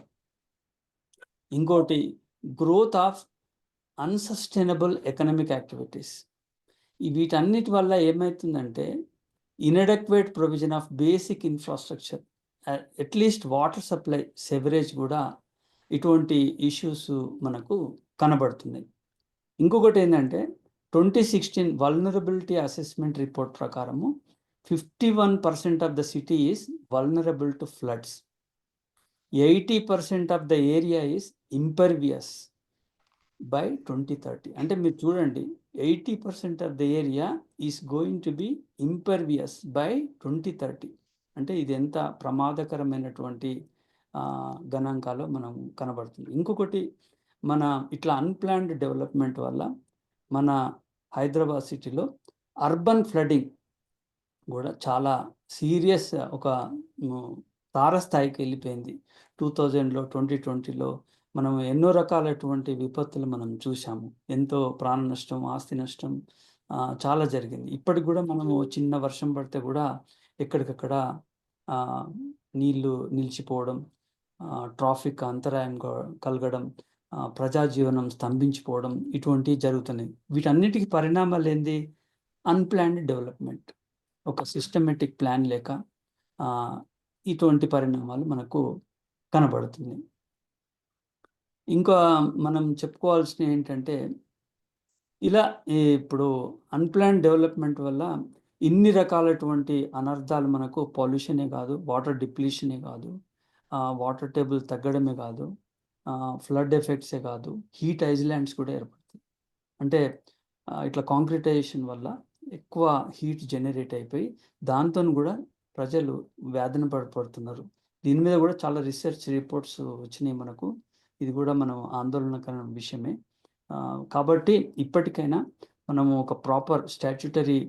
ఇంకోటి growth of unsustainable economic activities. వీటన్నిటి వల్ల ఏమైతుందంటే inadequate provision of basic infrastructure, at least water supply, sewerage కూడా ఇటువంటి issues మనకు కనబడుతున్నాయి. ఇంకొకటేందంటే 2016 vulnerability assessment report ప్రకారము 51% of the city is vulnerable to floods. 80% of the area is impervious by 2030. అంటే మీరు చూడండి, 80% of the area is going to be impervious by 2030. అంటే ఇది ఎంత ప్రమాదకరమైనటువంటి గణాంకాలు మనం కనబడుతుంది. ఇంకొకటి, మన ఇట్లా అన్‌ప్లాన్డ్ డెవలప్‌మెంట్ వల్ల మన హైదరాబాద్ సిటీలో అర్బన్ ఫ్లడింగ్ కూడా చాలా సీరియస్ ఒక తారస్థాయికి వెళ్ళిపోయింది. 2000లో 2020లో మనం ఎన్నో రకాలైనటువంటి విపత్తులు మనం చూసాము. ఎంతో ప్రాణ నష్టం, ఆస్తి నష్టం చాలా జరిగింది. ఇప్పటికి కూడా మనము చిన్న వర్షం పడితే కూడా ఎక్కడికక్కడ నీళ్లు నిలిచిపోవడం, ట్రాఫిక్ అంతరాయం కలగడం, ప్రజాజీవనం స్తంభించిపోవడం ఇటువంటివి జరుగుతున్నాయి. వీటన్నిటికి పరిణామాలు ఏంది? Unplanned development. ఒక సిస్టమేటిక్ ప్లాన్ లేక ఇటువంటి పరిణామాలు మనకు కనబడుతున్నాయి. ఇంకా మనం చెప్పుకోవాల్సినవి ఏంటంటే, ఇలా ఇప్పుడు అన్‌ప్లాన్డ్ డెవలప్‌మెంట్ వల్ల ఇన్ని రకాలైనటువంటి అనర్థాలు మనకు పొల్యూషనే కాదు, వాటర్ డిప్లీషనే కాదు, వాటర్ టేబుల్ తగ్గడమే కాదు, ఫ్లడ్ ఎఫెక్ట్సే కాదు, హీట్ ఐలాండ్స్ కూడా ఏర్పడతాయి. అంటే ఇట్లా కాంక్రిటైజేషన్ వల్ల ఎక్కువ హీట్ జనరేట్ అయిపోయి దాంతోని కూడా ప్రజలు వ్యాధిన పడుతున్నారు. దీని మీద కూడా చాలా రీసెర్చ్ రిపోర్ట్స్ వచ్చినాయి మనకు. ఇది కూడా మనం ఆందోళనకర విషయమే. కాబట్టి ఇప్పటికైనా మనము ఒక proper statutory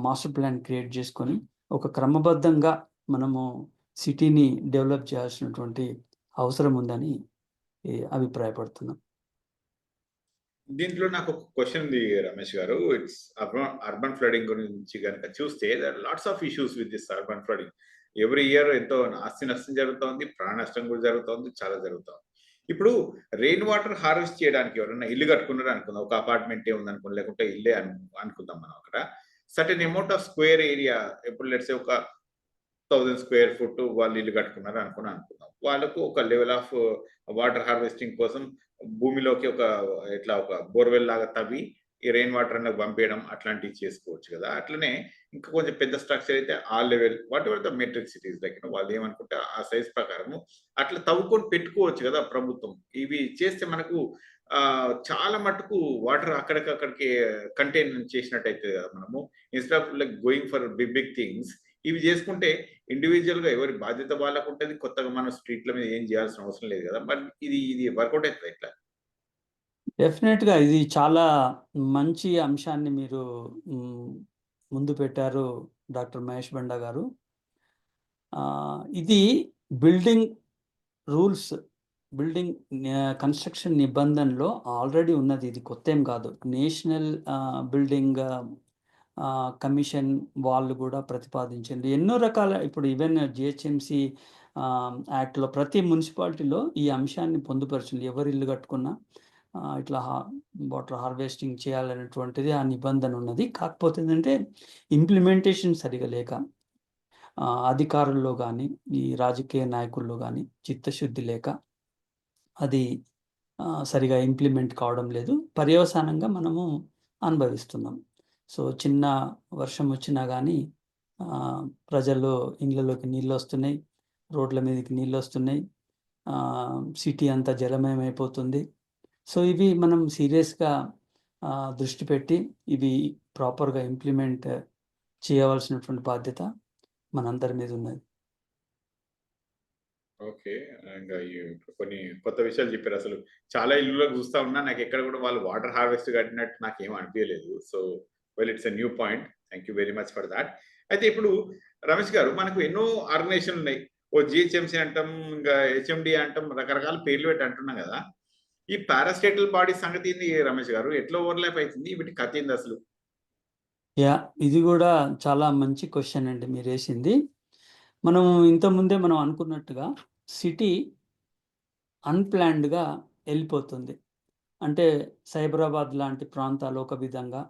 master plan create చేసుకొని ఒక క్రమబద్ధంగా మనము సిటీని డెవలప్ చేయాల్సినటువంటి అవసరం ఉందని అభిప్రాయపడుతున్నాం. దీంట్లో నాకు ఒక క్వశ్చన్ ఉంది రమేష్ గారు. ఇట్స్ అర్బన్ ఫ్లడింగ్ గురించి గనుక చూస్తే there are lots of issues with this urban flooding. Every year ఎంతో ఆస్తి నష్టం జరుగుతోంది, ప్రాణ నష్టం కూడా జరుగుతోంది, చాలా జరుగుతోంది. ఇప్పుడు రెయిన్ వాటర్ హార్వెస్ట్ చేయడానికి ఎవరైనా ఇల్లు కట్టుకున్నారు అనుకుందాం, ఒక అపార్ట్మెంటే ఉందనుకోండి, లేకుంటే ఇల్లే అనుకుందాం మనం. అక్కడ certain amount of square area, ఇప్పుడు లెట్స్ సే ఒక 1000 స్క్వేర్ ఫుట్ వాళ్ళు ఇల్లు కట్టుకున్నారు అనుకుందాం. వాళ్ళకు ఒక లెవెల్ ఆఫ్ వాటర్ హార్వెస్టింగ్ కోసం భూమిలోకి ఒక బోర్‌వెల్ లాగా తవ్వి ఈ రెయిన్ వాటర్ అనేది పంపేయడం అట్లాంటివి చేసుకోవచ్చు కదా! అట్లనే ఇంకా కొంచెం పెద్ద స్ట్రక్చర్ అయితే ఆ level whatever the metric cities like వాళ్ళు ఏమనుకుంటే ఆ సైజ్ ప్రకారము అట్లా తవ్వుకొని పెట్టుకోవచ్చు కదా ప్రభుత్వం. ఇవి చేస్తే మనకు చాలా మటుకు వాటర్ అక్కడికక్కడికి కంటైన్ చేసినట్టయితది కదా మనము. Instead of like going for big things ఇవి చేసుకుంటే ఇండివిడ్యువల్‌గా ఎవరి బాధ్యత వాళ్ళకుంటది. కొత్తగా మనం స్ట్రీట్‌ల మీద ఏం చేయాల్సిన అవసరం లేదు కదా! మరి ఇది వర్కౌట్ అయితదా ఇట్లా? డెఫినెట్‌గా ఇది చాలా మంచి అంశాన్ని మీరు ముందు పెట్టారు డాక్టర్ మహేష్ బండా గారు. ఇది బిల్డింగ్ రూల్స్, బిల్డింగ్ కన్‌స్ట్రక్షన్ నిబంధనలో ఆల్రెడీ ఉన్నది. ఇది కొత్తేం కాదు. నేషనల్ బిల్డింగ్ కమిషన్ వాళ్ళు కూడా ప్రతిపాదించింది. ఎన్నో రకాల ఇప్పుడు ఈవెన్ జీహెచ్ఎంసీ యాక్ట్‌లో ప్రతి మున్సిపాలిటీలో ఈ అంశాన్ని పొందుపరిచింది. ఎవరు ఇల్లు కట్టుకున్నా ఇట్లా వాటర్ హార్వెస్టింగ్ చేయాలనేటువంటిది ఆ నిబంధన ఉన్నది. కాకపోతే ఏంటంటే ఇంప్లిమెంటేషన్ సరిగా లేక అధికారుల్లో కానీ, ఈ రాజకీయ నాయకుల్లో కానీ చిత్తశుద్ధి లేక అది సరిగా ఇంప్లిమెంట్ కావడం లేదు. పర్యవసానంగా మనము అనుభవిస్తున్నాం. సో, చిన్న వర్షం వచ్చినా గానీ ప్రజలు ఇళ్ళలోకి నీళ్ళొస్తున్నాయి. రోడ్ల మీదకి నీళ్ళొస్తున్నాయి. సిటీ అంతా జలమయమైపోతుంది. సో, ఇవి మనం సీరియస్‌గా దృష్టి పెట్టి ఇవి ప్రాపర్‌గా ఇంప్లిమెంట్ చేయవలసినటువంటి బాధ్యత మనందరి మీద ఉన్నది. ఓకే. ఇంగా కొన్ని కొత్త విషయాలు చెప్పారు. అసలు చాలా ఇల్లులో చూస్తా ఉన్నా నాకెక్కడ కూడా వాళ్ళు వాటర్ హార్వెస్ట్ కట్టినట్టు నాకేం అనిపియలేదు. So, it's a new point. Thank you very much for thought. అయితే ఇప్పుడు రమేష్ గారు మనకు ఎన్నో ఆర్గనైజేషన్‌లున్నాయి. జీహెచ్ఎంసీ అంటాం, ఇంకా హెచ్ఎండీ అంటాం, రకరకాల పేర్లు పెట్టి అంటున్నాం గదా! ఈ పారాస్టేటల్ బాడీస్ సంగతి ఏంది రమేష్ గారు? ఎట్లా ఓవర్‌లాప్ అయితుంది? వీటి కథ ఏంది అసలు? ఇది గూడా చాలా మంచి క్వెషన్ అండి మీరేసింది. మనం ఇంతకుముందే మనం అనుకున్నట్టుగా సిటీ అన్‌ప్లాన్డ్‌గా ఎళ్ళిపోతుంది. అంటే సైబరాబాద్ లాంటి ప్రాంతాలు ఒక విధంగా,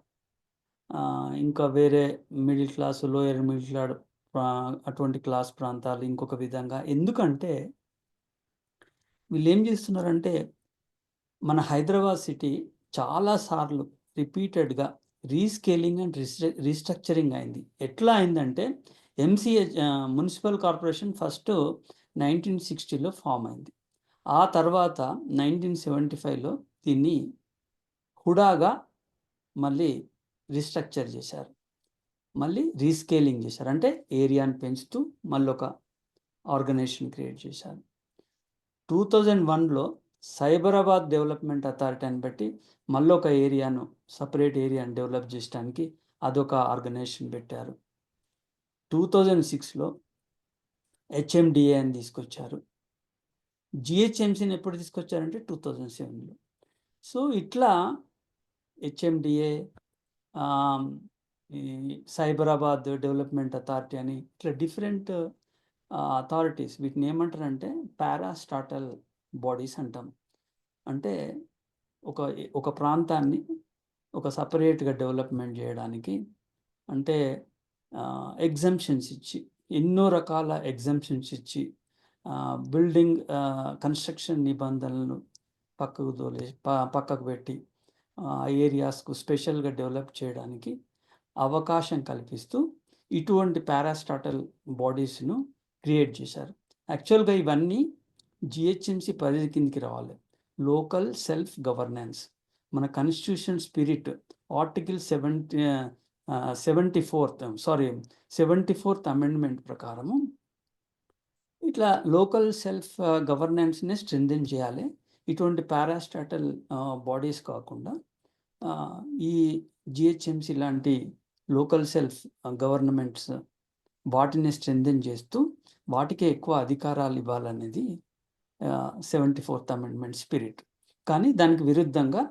ఇంకా వేరే middle class, lower middle class అటువంటి క్లాస్ ప్రాంతాలు ఇంకొక విధంగా. ఎందుకంటే వీళ్ళేం జేస్తున్నారంటే మన హైదరాబాద్ సిటీ చాలా సార్లు రిపీటెడ్‌గా రీస్కేలింగ్ అండ్ రీస్ట్రక్చరింగ్ అయింది. ఎట్లా అయిందంటే మున్సిపల్ కార్పొరేషన్ ఫస్ట్ 1960లో ఫార్మ్ అయింది. ఆ తర్వాత 1975లో దీన్ని హుడాగా మళ్ళీ రీస్ట్రక్చర్ చేశారు. మళ్ళీ రీస్కేలింగ్ చేశారు. అంటే ఏరియాని పెంచుతూ మళ్ళొక ఆర్గనైజేషన్ క్రియేట్ చేశారు. 2001లో సైబరాబాద్ డెవలప్మెంట్ అథారిటీ అని బట్టి మళ్ళొక ఏరియాను, సెపరేట్ ఏరియాని డెవలప్ జేయడానికి అదొక ఆర్గనైజేషన్ పెట్టారు. 2006లో హెచ్ఎండిఏ అని తీసుకొచ్చారు. జీహెచ్ఎంసీని ఎప్పుడు తీసుకొచ్చారంటే 2007లో. సో, ఇట్లా హెచ్ఎండిఏ, ఆహ్, ఈ సైబరాబాద్ డెవలప్మెంట్ అథారిటీ అని ఇట్లా డిఫరెంట్ అథారిటీస్ వీటిని ఏమంటారంటే పారాస్టాటల్ బాడీస్ అంటాం. అంటే ఒక ఒక ప్రాంతాన్ని ఒక సెపరేట్‌గా డెవలప్‌మెంట్ జేయడానికి, అంటే ఎగ్జంప్షన్స్ ఇచ్చి, ఎన్నో రకాల ఎగ్జంప్షన్స్ ఇచ్చి బిల్డింగ్ కన్‌స్ట్రక్షన్ నిబంధనలను పక్కకు పెట్టి ఏరియాస్‌కు స్పెషల్‌గా డెవలప్ చేయడానికి అవకాశం కల్పిస్తూ ఇటువంటి పారాస్టాటల్ బాడీస్‌ను క్రియేట్ చేశారు. యాక్చువల్‌గా ఇవన్నీ జీహెచ్ఎంసీ పరిధి కిందకి రావాలి. Local self governance. మన constitution spirit article 74th amendment ప్రకారము ఇట్లా లోకల్ సెల్ఫ్ గవర్నెన్స్‌ని స్ట్రెంథెన్ చేయాలి. ఇటువంటి పారాస్టాటల్ బాడీస్ కాకుండా ఈ జీహెచ్ఎంసీ లాంటి లోకల్ సెల్ఫ్ గవర్నమెంట్స్ వాటిని స్ట్రెంథెన్ చేస్తూ వాటికే ఎక్కువ అధికారాలు ఇవ్వాలనేది 74th అమెండ్మెంట్ స్పిరిట్. కానీ దానికి విరుద్ధంగా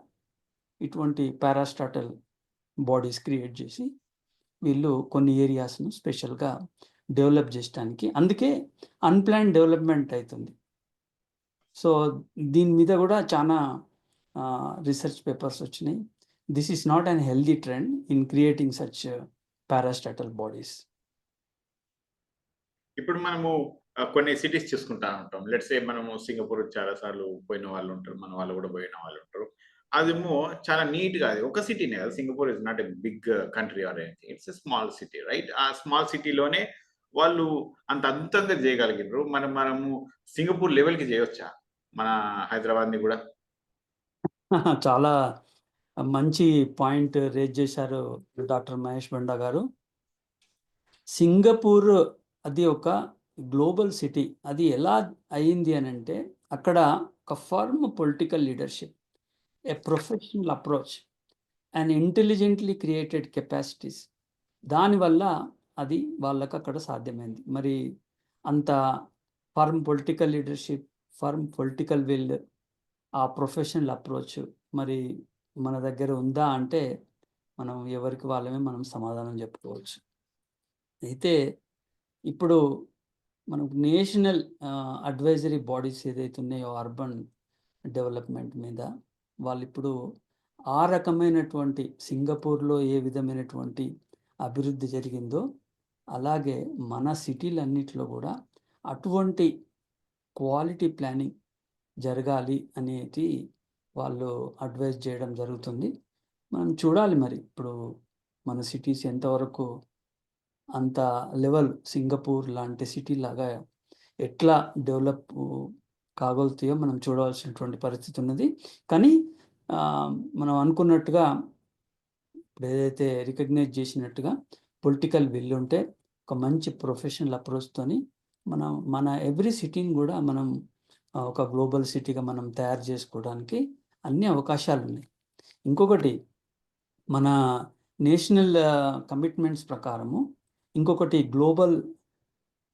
ఇటువంటి పారాస్టాటల్ బాడీస్ క్రియేట్ చేసి వీళ్ళు కొన్ని ఏరియాస్‌ను స్పెషల్‌గా డెవలప్ జేయడానికి, అందుకే అన్‌ప్లాన్డ్ డెవలప్‌మెంట్ అయితుంది. సో, దీని మీద గూడా చానా రీసెర్చ్ పేపర్స్ వచ్చినాయి. This is not an healthy trend in creating such parastatal bodies. ఇప్పుడు మనము కొన్ని సిటీస్ చూసుకుంటా ఉంటాం. లెట్స్ సే మనము సింగపూర్ చాలా సార్లు పోయిన వాళ్ళు ఉంటారు. మన వాళ్ళు కూడా పోయిన వాళ్ళు ఉంటారు. అదేమో చాలా నీట్‌గా అది ఒక సిటీనే కాదు. Singapore is not a big country or anything. It's a small city right? ఆ స్మాల్ సిటీలోనే వాళ్ళు అంత అద్భుతంగా చేయగలిగిర్రు. మనము సింగపూర్ లెవెల్‌కి చేయొచ్చా? మన హైదరాబాద్‌ని గూడా? చాలా మంచి పాయింట్ రేజ్ చేశారు డాక్టర్ మహేష్ బండా గారు. సింగపూర్ అది ఒక గ్లోబల్ సిటీ. అది ఎలా అయింది అనంటే అక్కడ ఒక firm political leadership, a professional approach and intelligently created capacities. దానివల్ల అది వాళ్ళకక్కడ సాధ్యమైంది. మరి అంత firm political leadership, firm political will, ఆ ప్రొఫెషనల్ అప్రోచ్ మరి మన దగ్గర ఉందా అంటే మనం ఎవరికి వాళ్ళమే మనం సమాధానం చెప్పుకోవచ్చు. అయితే ఇప్పుడు మనకు నేషనల్ అడ్వైజరీ బాడీస్ ఏదైతే ఉన్నాయో అర్బన్ డెవలప్‌మెంట్ మీద, వాళ్ళిప్పుడు ఆ రకమైనటువంటి సింగపూర్‌లో ఏ విధమైనటువంటి అభివృద్ధి జరిగిందో, అలాగే మన సిటీలన్నిటిలో గూడా అటువంటి క్వాలిటీ ప్లానింగ్ జరగాలి అనేది వాళ్ళు అడ్వైజ్ చేయడం జరుగుతుంది. మనం చూడాలి మరి. ఇప్పుడు మన సిటీస్ ఎంతవరకు అంత లెవెల్ సింగపూర్ లాంటి సిటీలాగా ఎట్లా డెవలప్ కాగలుగుతాయో మనం చూడవలసినటువంటి పరిస్థితి ఉన్నది. కానీ మనం అనుకున్నట్టుగా ఇప్పుడు ఏదైతే రికగ్నైజ్ చేసినట్టుగా పొలిటికల్ విల్ ఉంటే ఒక మంచి ప్రొఫెషనల్ అప్రోచ్‌తోని మన ఎవ్రీ సిటీని గూడా మనం ఒక గ్లోబల్ సిటీగా మనం తయారు చేసుకోవడానికి అన్ని అవకాశాలున్నాయి. ఇంకొకటి మన నేషనల్ కమిట్మెంట్స్ ప్రకారము ఇంకొకటి గ్లోబల్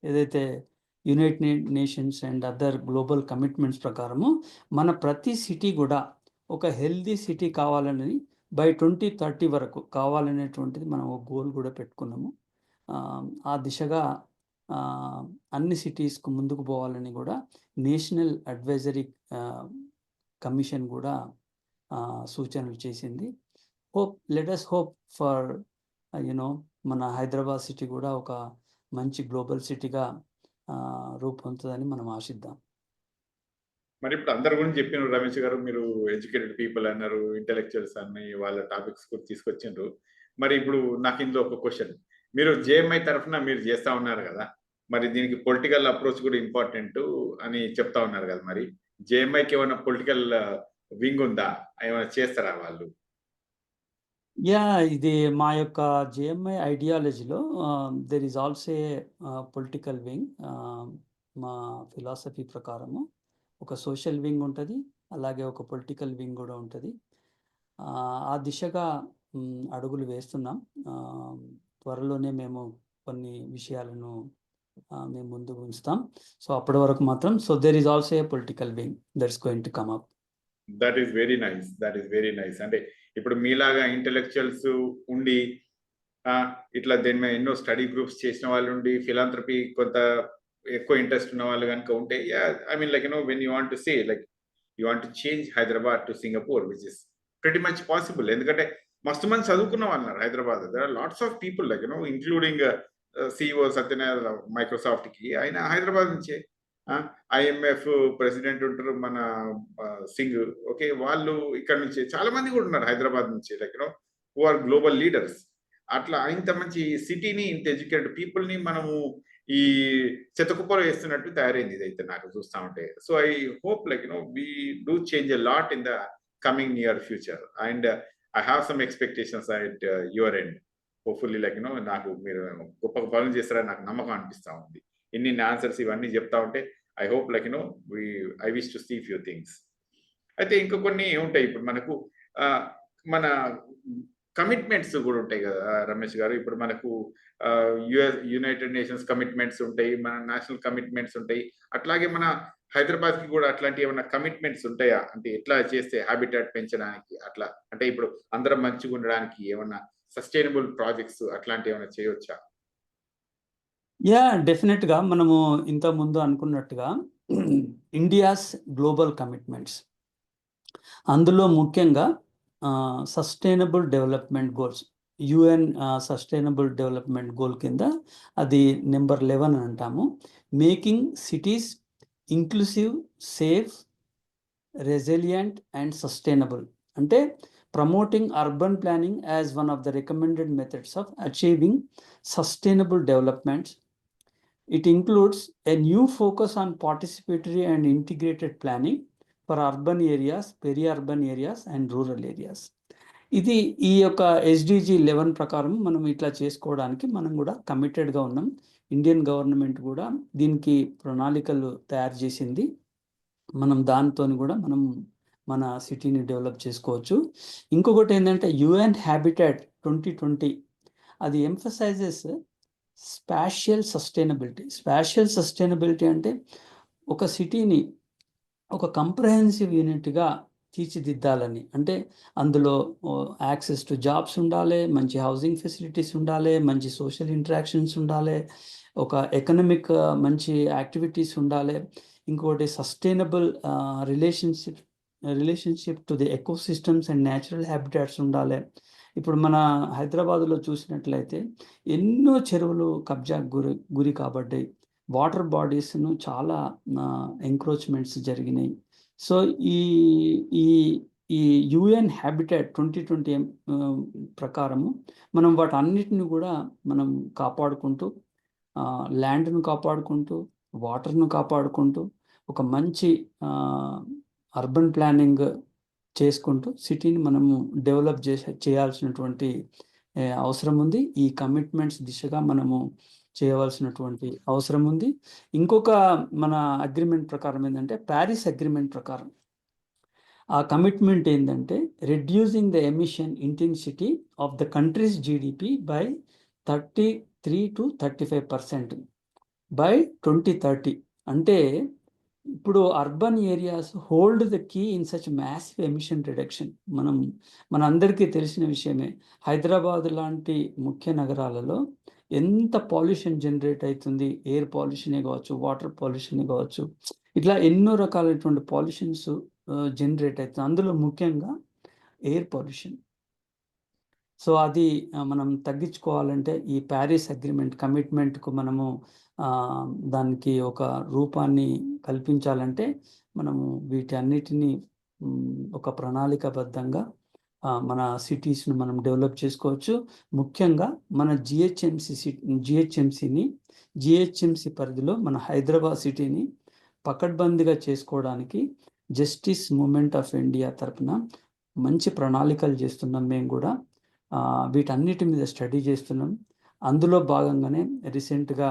ఏదైతే United nations and other global commitments ప్రకారము మన ప్రతి సిటీ కూడా ఒక హెల్దీ సిటీ కావాలని బై 2030 వరకు కావాలనేటువంటిది మనం ఒక గోల్ కూడా పెట్టుకున్నాము. ఆ దిశగా అన్ని సిటీస్కు ముందుకు పోవాలని కూడా నేషనల్ అడ్వైజరీ కమిషన్ కూడా సూచనలు చేసింది. లెట్ us hope ఫర్ మన హైదరాబాద్ సిటీ కూడా ఒక మంచి గ్లోబల్ సిటీగా రూపొందుతుందని మనం ఆశిద్దాం. మరి ఇప్పుడు అందరి గురించి చెప్పినారు రమేష్ గారు. మీరు ఎడ్యుకేటెడ్ పీపుల్ అన్నారు, ఇంటెలెక్చువల్స్ అని వాళ్ళ టాపిక్స్ కూడా తీసుకొచ్చిండ్రు. మరి ఇప్పుడు నాకు ఇందులో ఒక క్వశ్చన్. మీరు జేఎంఐ తరఫున మీరు చేస్తా ఉన్నారు కదా, మరి దీనికి పొలిటికల్ అప్రోచ్ కూడా ఇంపార్టెంట్ అని చెప్తా ఉన్నారు కదా, మరి జేఎంఐకి ఏమైనా పొలిటికల్ వింగ్ ఉందా? ఏమైనా చేస్తారా వాళ్ళు? ఇది మా యొక్క జేఎంఐ ఐడియాలజీలో there is also a political wing. మా ఫిలాసఫీ ప్రకారము ఒక సోషల్ వింగ్ ఉంటుంది, అలాగే ఒక పొలిటికల్ వింగ్ కూడా ఉంటుంది. ఆ దిశగా అడుగులు వేస్తున్నాం. త్వరలోనే మేము కొన్ని విషయాలను మేము ముందుకు ఉంచుతాం. సో అప్పటి వరకు మాత్రం there is also a political wing that's going to come up. That is very nice. That is very nice. అంటే ఇప్పుడు మీలాగా ఇంటెలెక్చువల్స్ ఉండి ఇట్లా దీని మీద ఎన్నో స్టడీ గ్రూప్స్ చేసిన వాళ్ళు ఉండి ఫిలాంథ్రపీ కొంత ఎక్కువ ఇంట్రెస్ట్ ఉన్న వాళ్ళు కనుక ఉంటే, I mean like when you want to say like you want to change Hyderabad to Singapore which is pretty much possible. ఎందుకంటే మస్తు మంది చదువుకున్న వాళ్ళు ఉన్నారు Hyderabad. There are lots of people like including CEO Satyanarayana Microsoft కి ఆయన హైదరాబాద్ నుంచే. ఐఎంఎఫ్ ప్రెసిడెంట్ ఉంటారు మన సింగ్, ఓకే, వాళ్ళు ఇక్కడ నుంచి చాలా మంది కూడా ఉన్నారు హైదరాబాద్ నుంచి, like who are global leaders. అట్లా ఇంత మంచి సిటీని, ఇంత ఎడ్యుకేటెడ్ పీపుల్ ని మనము ఈ చెత్తకుప్పలో వేస్తున్నట్టు తయారైంది ఇదైతే నాకు చూస్తా ఉంటే. So I hope like we do change a lot in the coming near future and I have some expectations at your end. Hopefully like నాకు మీరు గొప్ప పనులు చేస్తారని నాకు నమ్మకం అనిపిస్తా ఉంది. ఇన్ని ఆన్సర్స్ ఇవన్నీ చెప్తా ఉంటే I hope like I wish to see few things. అయితే ఇంకా కొన్ని ఉంటాయి ఇప్పుడు మనకు మన కమిట్మెంట్స్ కూడా ఉంటాయి కదా రమేష్ గారు. ఇప్పుడు మనకు యునైటెడ్ నేషన్స్ కమిట్మెంట్స్ ఉంటాయి, మన నేషనల్ కమిట్మెంట్స్ ఉంటాయి. అట్లాగే మన హైదరాబాద్ కి కూడా అట్లాంటి ఏమైనా కమిట్మెంట్స్ ఉంటాయా? అంటే ఎట్లా చేస్తే హ్యాబిటాట్ పెంచడానికి అట్లా, అంటే ఇప్పుడు అందరం మంచిగా ఉండడానికి ఏమన్నా సస్టైనబుల్ ప్రాజెక్ట్స్ అట్లాంటివి ఏమైనా చేయవచ్చా? డెఫినెట్గా మనము ఇంత ముందు అనుకున్నట్టుగా ఇండియాస్ గ్లోబల్ కమిట్మెంట్స్, అందులో ముఖ్యంగా sustainable development goals, UN sustainable development goal కింద అది నెంబర్ 11 అంటాము. Making cities inclusive, safe, resilient and sustainable. అంటే promoting urban planning as one of the recommended methods of achieving sustainable developments. It includes a new focus on participatory and integrated planning for urban areas, peri-urban areas and rural areas. ఇది ఈ యొక్క SDG 11 ప్రకారం మనం ఇట్లా చేసుకోవడానికి మనం కూడా కమిటెడ్గా ఉన్నాం. ఇండియన్ గవర్నమెంట్ కూడా దీనికి ప్రణాళికలు తయారు చేసింది. మనం దాంతో కూడా మనం మన సిటీని డెవలప్ చేసుకోవచ్చు. ఇంకొకటి ఏంటంటే UN హ్యాబిటాట్ 2020 అది ఎంఫసైజెస్ స్పాషియల్ సస్టైనబిలిటీ. స్పాషియల్ సస్టైనబిలిటీ అంటే ఒక సిటీని ఒక కంప్రహెన్సివ్ యూనిట్గా తీర్చిదిద్దాలని. అంటే అందులో యాక్సెస్ టు జాబ్స్ ఉండాలి, మంచి హౌసింగ్ ఫెసిలిటీస్ ఉండాలి, మంచి సోషల్ ఇంటరాక్షన్స్ ఉండాలి, ఒక ఎకనామిక్ మంచి యాక్టివిటీస్ ఉండాలి, ఇంకోటి sustainable relationship relationship to the ecosystems and natural habitats ఉండాలి. ఇప్పుడు మన హైదరాబాద్లో చూసినట్లయితే ఎన్నో చెరువులు కబ్జాకు గురి కాబడ్డాయి. వాటర్ బాడీస్ను చాలా ఎంక్రోచ్మెంట్స్ జరిగినాయి. సో ఈ ఈ ఈ యుఎన్ హ్యాబిటాట్ 2020 ప్రకారము మనం వాటన్నిటిని కూడా మనం కాపాడుకుంటూ, ల్యాండ్ను కాపాడుకుంటూ, వాటర్ను కాపాడుకుంటూ, ఒక మంచి అర్బన్ ప్లానింగ్ చేసుకుంటూ సిటీని మనము డెవలప్ చేయాల్సినటువంటి అవసరం ఉంది. ఈ కమిట్మెంట్స్ దిశగా మనము చేయవలసినటువంటి అవసరం ఉంది. ఇంకొక మన అగ్రిమెంట్ ప్రకారం ఏంటంటే, ప్యారిస్ అగ్రిమెంట్ ప్రకారం ఆ కమిట్మెంట్ ఏంటంటే, reducing the emission intensity of the country's GDP by 33 to 35% by 2030. అంటే ఇప్పుడు urban areas hold the key in such massive emission reduction. మనందరికీ తెలిసిన విషయమే, హైదరాబాద్ లాంటి ముఖ్య నగరాలలో ఎంత పాల్యూషన్ జనరేట్ అవుతుంది. ఎయిర్ పాల్యూషనే కావచ్చు, వాటర్ పొల్యూషనే కావచ్చు, ఇట్లా ఎన్నో రకాలైనటువంటి పాల్యూషన్స్ జనరేట్ అవుతుంది. అందులో ముఖ్యంగా ఎయిర్ పొల్యూషన్. సో అది మనం తగ్గించుకోవాలంటే ఈ ప్యారిస్ అగ్రిమెంట్ కమిట్మెంట్కు మనము దానికి ఒక రూపాన్ని కల్పించాలంటే మనము వీటన్నిటిని ఒక ప్రణాళికాబద్ధంగా మన సిటీస్ను మనం డెవలప్ చేసుకోవచ్చు. ముఖ్యంగా మన జిహెచ్ఎంసి పరిధిలో మన హైదరాబాద్ సిటీని పకడ్బందీగా చేసుకోవడానికి జస్టిస్ మూమెంట్ ఆఫ్ ఇండియా తరపున మంచి ప్రణాళికలు చేస్తున్నాం. మేము కూడా వీటన్నిటి మీద స్టడీ చేస్తున్నాం. అందులో భాగంగానే రీసెంట్గా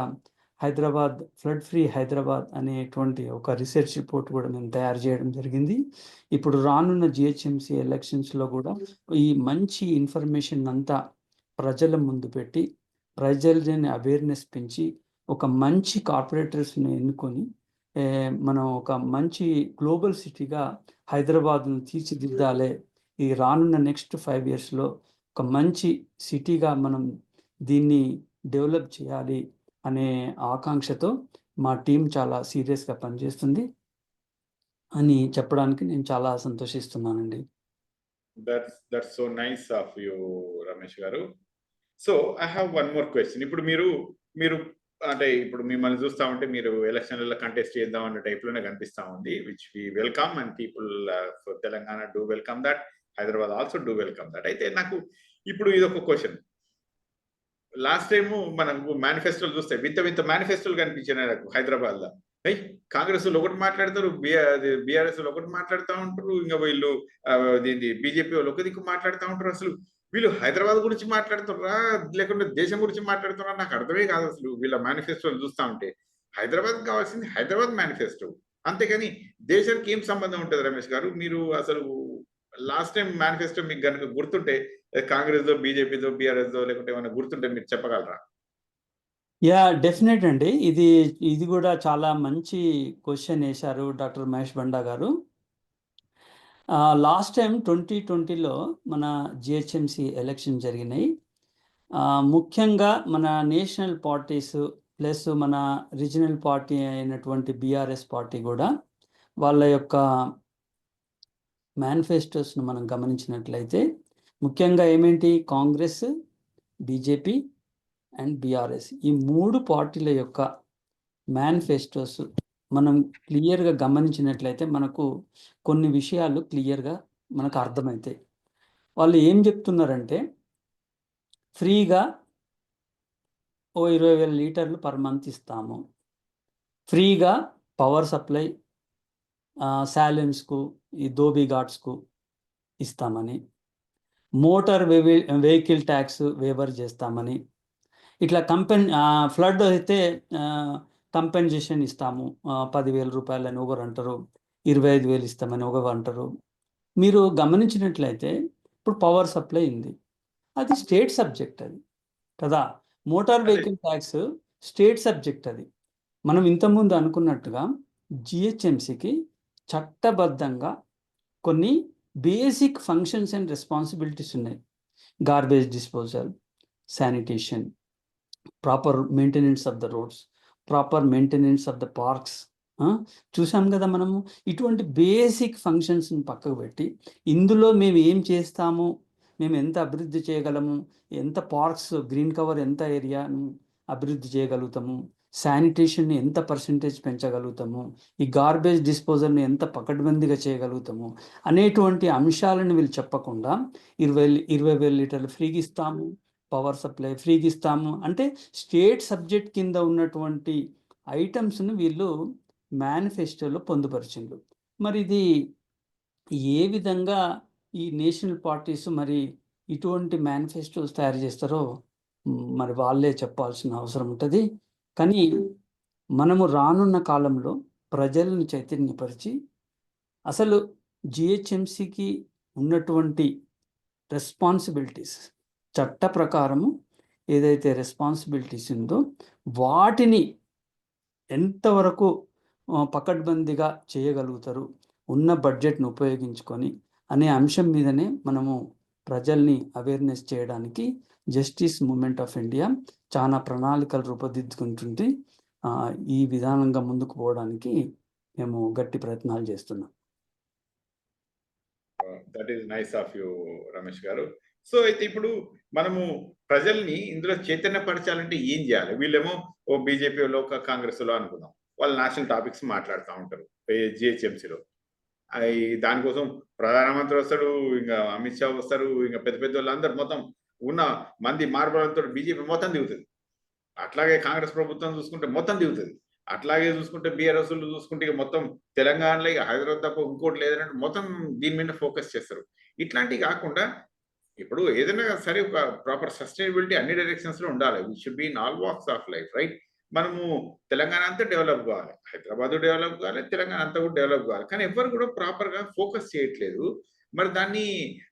హైదరాబాద్ ఫ్లడ్ ఫ్రీ హైదరాబాద్ అనేటువంటి ఒక రీసెర్చ్ రిపోర్ట్ కూడా మేము తయారు చేయడం జరిగింది. ఇప్పుడు రానున్న జిహెచ్ఎంసి ఎలక్షన్స్లో కూడా ఈ మంచి ఇన్ఫర్మేషన్ అంతా ప్రజల ముందు పెట్టి, ప్రజలని అవేర్నెస్ పెంచి, ఒక మంచి కార్పొరేటర్స్ని ఎన్నుకొని మనం ఒక మంచి గ్లోబల్ సిటీగా హైదరాబాద్ను తీర్చిదిద్దాలి. ఈ రానున్న నెక్స్ట్ 5 yearsలో ఒక మంచి సిటీగా మనం దీన్ని డెవలప్ చేయాలి అనే ఆకాంక్షతో మా టీం చాలా సీరియస్గా పనిచేస్తుంది అని చెప్పడానికి నేను చాలా సంతోషిస్తున్నానండి. That's so nice of you Ramesh garu. So I have one more question. ఇప్పుడు మీరు అంటే ఇప్పుడు మిమ్మల్ని చూస్తా ఉంటే మీరు ఎలక్షన్లలో కంటెస్ట్ చేద్దాం అన్న టైప్లోనే కనిపిస్తా ఉంది, which we welcome and people Telangana do welcome that, Hyderabad also do welcome that. అయితే నాకు ఇప్పుడు ఇది ఒక క్వశ్చన్. లాస్ట్ టైము మనకు మేనిఫెస్టోలు చూస్తే వింత మేనిఫెస్టోలు కనిపించినాయి నాకు హైదరాబాద్లో. కాంగ్రెస్ వాళ్ళు ఒకటి మాట్లాడతారు, బీఆర్ఎస్ వాళ్ళు ఒకటి మాట్లాడుతూ ఉంటారు, ఇంకా వీళ్ళు బీజేపీ వాళ్ళు ఒక దిక్కు మాట్లాడుతూ ఉంటారు. అసలు వీళ్ళు హైదరాబాద్ గురించి మాట్లాడుతున్నారా లేకుంటే దేశం గురించి మాట్లాడుతున్నారా నాకు అర్థమే కాదు. అసలు వీళ్ళ మేనిఫెస్టోలు చూస్తూ ఉంటే హైదరాబాద్ కావాల్సింది హైదరాబాద్ మేనిఫెస్టో, అంతేగాని దేశానికి ఏం సంబంధం ఉంటుంది రమేష్ గారు? మీరు అసలు లాస్ట్ టైం మేనిఫెస్టో మీకు కనుక గుర్తుంటే కాంగ్రెస్ దో, బీజేపీదో, బీఆర్ఎస్ దో లేకుంటే ఏమైనా గుర్తుంటే మీరు చెప్పగలరా? యా, డెఫినెట్ అండి. ఇది కూడా చాలా మంచి క్వశ్చన్ వేశారు డాక్టర్ మహేష్ బండా గారు. లాస్ట్ టైం 2020లో మన జిహెచ్ఎంసి ఎలక్షన్ జరిగినాయి. ముఖ్యంగా మన నేషనల్ పార్టీస్ ప్లస్ మన రీజనల్ పార్టీ అయినటువంటి బీఆర్ఎస్ పార్టీ కూడా వాళ్ళ యొక్క మేనిఫెస్టోస్ను మనం గమనించినట్లయితే ముఖ్యంగా ఏమేంటి, కాంగ్రెస్, బీజేపీ అండ్ బీఆర్ఎస్, ఈ 3 పార్టీల యొక్క మేనిఫెస్టోస్ మనం క్లియర్గా గమనించినట్లయితే మనకు కొన్ని విషయాలు క్లియర్గా మనకు అర్థమవుతాయి. వాళ్ళు ఏం చెప్తున్నారంటే, ఫ్రీగా 20,000 లీటర్లు పర్ మంత్ ఇస్తాము, ఫ్రీగా పవర్ సప్లై సాలెన్స్కు, ఈ ధోబీ ఘాట్స్కు ఇస్తామని, మోటార్ వెహికల్ ట్యాక్స్ వేవర్ చేస్తామని, ఇట్లా ఫ్లడ్ అయితే కంపెన్సేషన్ ఇస్తాము 10,000 రూపాయలని ఒకరు అంటారు, 25,000 ఇస్తామని ఒకరు అంటారు. మీరు గమనించినట్లయితే ఇప్పుడు పవర్ సప్లై ఉంది, అది స్టేట్ సబ్జెక్ట్ అది కదా. Motor vehicle tax state subject అది. మనం ఇంతకుముందు అనుకున్నట్టుగా జిహెచ్ఎంసికి చట్టబద్ధంగా కొన్ని బేసిక్ ఫంక్షన్స్ అండ్ రెస్పాన్సిబిలిటీస్ ఉన్నాయి. Garbage disposal, sanitation, proper maintenance of the roads, proper maintenance of the parks, ఆ! చూసాం గదా మనము. ఇటువంటి బేసిక్ ఫంక్షన్స్‌ని పక్కకు పెట్టి, ఇందులో మేము ఏం చేస్తాము, మేము ఎంత అభివృద్ధి చేయగలము, ఎంత పార్క్స్ గ్రీన్ కవర్ ఎంత ఏరియాను అభివృద్ధి చేయగలుగుతాము, శానిటేషన్‌ని ఎంత పర్సెంటేజ్ పెంచగలుగుతాము, ఈ గార్బేజ్ డిస్పోజల్‌ని ఎంత పకడ్బందీగా చేయగలుగుతాము, అనేటువంటి అంశాలను వీళ్ళు చెప్పకుండా 20,000 లీటర్లు ఫ్రీగిస్తాము, పవర్ సప్లై ఫ్రీగిస్తాము అంటే స్టేట్ సబ్జెక్ట్ కింద ఉన్నటువంటి ఐటెమ్స్‌ని వీళ్ళు మేనిఫెస్టోలో పొందుపరిచిండ్రు. మరి ఇది ఏ విధంగా ఈ నేషనల్ పార్టీస్ మరి ఇటువంటి మేనిఫెస్టోస్ తయారు చేస్తారో మరి వాళ్ళే చెప్పాల్సిన అవసరం ఉంటది. కానీ మనము రానున్న కాలంలో ప్రజలను చైతన్యపరిచి అసలు జీహెచ్ఎంసీకి ఉన్నటువంటి రెస్పాన్సిబిలిటీస్ చట్ట ప్రకారము ఏదైతే రెస్పాన్సిబిలిటీస్ ఉందో వాటిని ఎంతవరకు పకడ్బందీగా చేయగలుగుతారు ఉన్న బడ్జెట్ను ఉపయోగించుకొని అనే అంశం మీదనే మనము ప్రజల్ని అవేర్నెస్ చేయడానికి జస్టిస్ మూవ్మెంట్ ఆఫ్ ఇండియా చాలా ప్రణాళికలు రూపొందించుకుంటుంది. ఈ విధానంగా ముందుకు పోవడానికి మేము గట్టి ప్రయత్నాలు చేస్తున్నాం. That is nice of you Ramesh garu. So అయితే ఇప్పుడు మనము ప్రజల్ని ఇందులో చైతన్యపరచాలంటే ఏం చేయాలి? వీళ్ళేమో ఓ బీజేపీలో కాంగ్రెస్లో అనుకుందాం, వాళ్ళు నేషనల్ టాపిక్స్ మాట్లాడుతూ ఉంటారు జిహెచ్ఎంసీలో. అవి దానికోసం ప్రధానమంత్రి వస్తాడు, ఇంకా అమిత్ షా వస్తారు, ఇంకా పెద్ద పెద్ద వాళ్ళందరూ మొత్తం ఉన్న మంది మార్బలంతో బీజేపీ మొత్తం దిగుతుంది. అట్లాగే కాంగ్రెస్ ప్రభుత్వం చూసుకుంటే మొత్తం దిగుతుంది. అట్లాగే చూసుకుంటే బీఆర్ఎస్ చూసుకుంటే ఇక మొత్తం తెలంగాణలో ఇక హైదరాబాద్ తప్ప ఇంకోటి లేదన్నట్టు మొత్తం దీని మీద ఫోకస్ చేస్తారు. ఇట్లాంటివి కాకుండా ఇప్పుడు ఏదైనా సరే ఒక ప్రాపర్ సస్టైనబిలిటీ అన్ని డైరెక్షన్స్ లో ఉండాలి. We should be in all walks of life, right? మనము తెలంగాణ అంతా డెవలప్ కావాలి, హైదరాబాద్ డెవలప్ కావాలి, తెలంగాణ అంతా కూడా డెవలప్ కావాలి. కానీ ఎవరు కూడా ప్రాపర్ గా ఫోకస్ చేయట్లేదు. మరి దాన్ని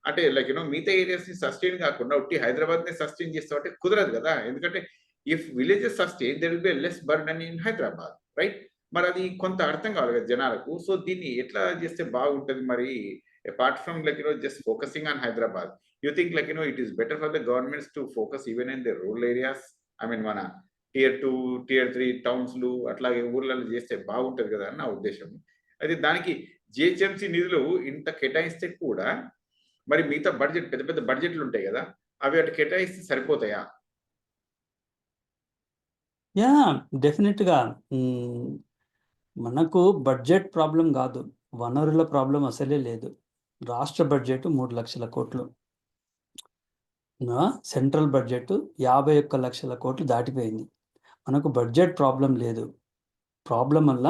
అంటే లైక్ మిగతా ఏరియాస్ ని సస్టైన్ కాకుండా ఉట్టి హైదరాబాద్ ని సస్టైన్ చేస్తామంటే కుదరదు కదా. ఎందుకంటే if villages sustain there will be less burden in Hyderabad, right? మరి అది కొంత అర్థం కావాలి కదా జనాలకు. సో దీన్ని ఎట్లా చేస్తే బాగుంటది మరి? Apart from just focusing on Hyderabad, you think it is better for the governments to focus even in the rural areas? I mean మన tier 2 tier 3 టౌన్స్ లు అట్లాగే ఊర్లలో చేస్తే బాగుంటది కదా అని నా ఉద్దేశం. అయితే దానికి జిహెచ్ఎంసీ నిధులు ఇంత కేటాయిస్తే కూడా మరి మిగతా బడ్జెట్ పెద్ద పెద్ద బడ్జెట్లు ఉంటాయి కదా, అవి అటు కేటాయిస్తే సరిపోతాయా? యా డెఫినెట్గా మనకు బడ్జెట్ ప్రాబ్లం కాదు, వనరుల ప్రాబ్లం అసలే లేదు. రాష్ట్ర బడ్జెట్ 3 లక్షల కోట్లు, సెంట్రల్ బడ్జెట్ 51 లక్షల కోట్లు దాటిపోయింది. మనకు బడ్జెట్ ప్రాబ్లం లేదు. ప్రాబ్లం వల్ల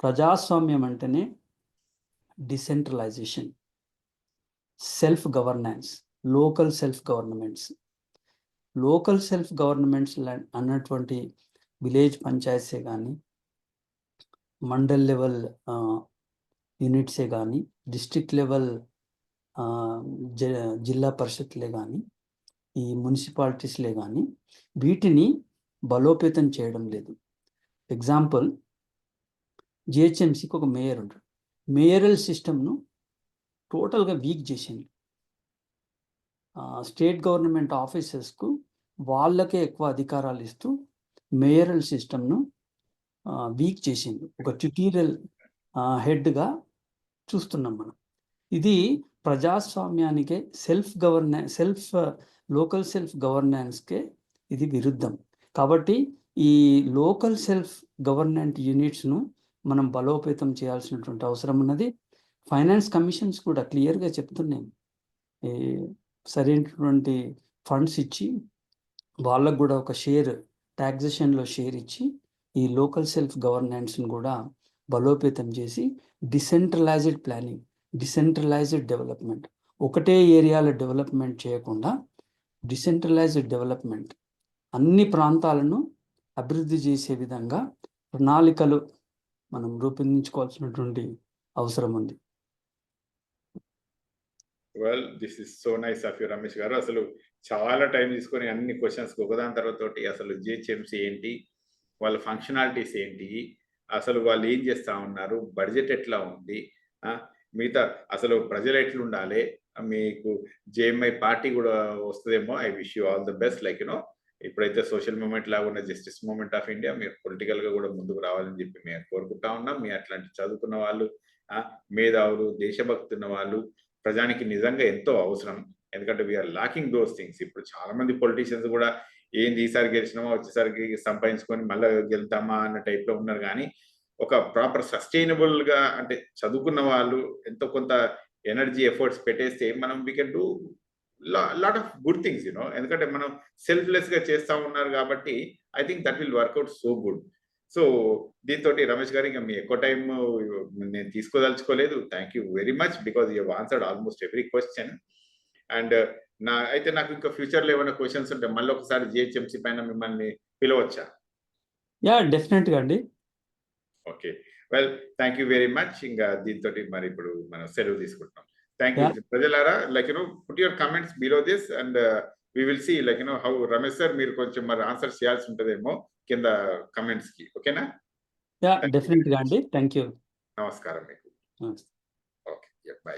ప్రజాస్వామ్యం అంటేనే decentralisation, self governance, local self governments. Local self governments అన్నటువంటి విలేజ్ పంచాయత్సే కానీ, మండల్ లెవెల్ యూనిట్సే కానీ, డిస్ట్రిక్ట్ లెవెల్ జిల్లా పరిషత్లే కానీ, ఈ మున్సిపాలిటీస్లే కానీ వీటిని బలోపేతం చేయడం లేదు. ఎగ్జాంపుల్, జిహెచ్ఎంసీకి ఒక మేయర్ ఉంటాడు. మేయరల్ సిస్టమ్ను టోటల్గా వీక్ చేసింది. స్టేట్ గవర్నమెంట్ ఆఫీసర్స్కు వాళ్ళకే ఎక్కువ అధికారాలు ఇస్తూ మేయరల్ సిస్టమ్ను వీక్ చేసింది. ఒక ట్యూటోరియల్ హెడ్గా చూస్తున్నాం మనం. ఇది ప్రజాస్వామ్యానికే, లోకల్ సెల్ఫ్ గవర్నెన్స్కే ఇది విరుద్ధం. కాబట్టి ఈ లోకల్ సెల్ఫ్ గవర్నెంట్ యూనిట్స్ను మనం బలోపేతం చేయాల్సినటువంటి అవసరం ఉన్నది. ఫైనాన్స్ కమిషన్స్ కూడా క్లియర్గా చెప్తున్నాయి, సరైనటువంటి ఫండ్స్ ఇచ్చి వాళ్ళకు కూడా ఒక షేర్, ట్యాక్సేషన్లో షేర్ ఇచ్చి ఈ లోకల్ సెల్ఫ్ గవర్నెన్స్ని కూడా బలోపేతం చేసి డిసెంట్రలైజ్డ్ ప్లానింగ్, డిసెంట్రలైజ్డ్ డెవలప్మెంట్, ఒకటే ఏరియాలో డెవలప్మెంట్ చేయకుండా డిసెంట్రలైజ్డ్ డెవలప్మెంట్, అన్ని ప్రాంతాలను అభివృద్ధి చేసే విధంగా ప్రణాళికలు మనం రూపొందించుకోవాల్సినటువంటి అవసరం ఉంది. Well, this is so nice of you Ramesh గారు. అసలు చాలా టైం తీసుకొని అన్ని క్వశ్చన్స్ ఒకదాని తర్వాత తోటి అసలు జిహెచ్ఎంసీ ఏంటి, వాళ్ళ ఫంక్షనాలిటీస్ ఏంటి, అసలు వాళ్ళు ఏం చేస్తా ఉన్నారు, బడ్జెట్ ఎట్లా ఉంది, మిగతా అసలు ప్రజలు ఎట్లుండాలి, మీకు జేఎంఐ పార్టీ కూడా వస్తుందేమో. I wish you all the best. ఇప్పుడైతే సోషల్ మూవ్మెంట్ లాగా ఉన్న జస్టిస్ మూవ్మెంట్ ఆఫ్ ఇండియా మీరు పొలిటికల్ గా కూడా ముందుకు రావాలని చెప్పి మేము కోరుకుంటా ఉన్నాం. మీ అట్లాంటి చదువుకున్న వాళ్ళు, మేధావులు, దేశభక్తి ఉన్న వాళ్ళు ప్రజానికి నిజంగా ఎంతో అవసరం. ఎందుకంటే వీఆర్ లాకింగ్ దోస్ థింగ్స్. ఇప్పుడు చాలా మంది పొలిటీషియన్స్ కూడా ఏంది ఈసారి గెలిచినామా వచ్చేసరికి సంపాదించుకొని మళ్ళీ గెలుతామా అన్న టైప్ లో ఉన్నారు. కానీ ఒక ప్రాపర్ సస్టైనబుల్ గా అంటే చదువుకున్న వాళ్ళు ఎంతో కొంత ఎనర్జీ ఎఫర్ట్స్ పెట్టేస్తే మనం we can do lot of good things you know. ఎందుకంటే మనం సెల్ఫ్లెస్ గా చేస్తా ఉన్నారు కాబట్టి I think that will work out so good. So దీంతో రమేష్ గారు ఇంకా మీ ఎక్కువ టైం నేను తీసుకోదలుచుకోలేదు. Thank you very much because you answered almost every question. And నాకు ఇంకా ఫ్యూచర్ లో ఏమైనా క్వశ్చన్స్ ఉంటే మళ్ళీ ఒకసారి జిహెచ్ఎంసీ పైన మిమ్మల్ని పిలవచ్చా? యా డెఫినెట్గా అండి. Okay, well thank you very much. ఇంకా దీంతో మరి ఇప్పుడు మనం సెలవు తీసుకుంటున్నాం. థ్యాంక్ యూ ప్రజలారా. Like put your comments below this and we will see like how Ramesh sir మీరు కొంచెం మరి ఆన్సర్ చేయాల్సి ఉంటుందేమో కింద కమెంట్స్ కి. ఓకేనా? యా డెఫినెట్గా అండి. Thank you. నమస్కారం మీకు. Okay, by.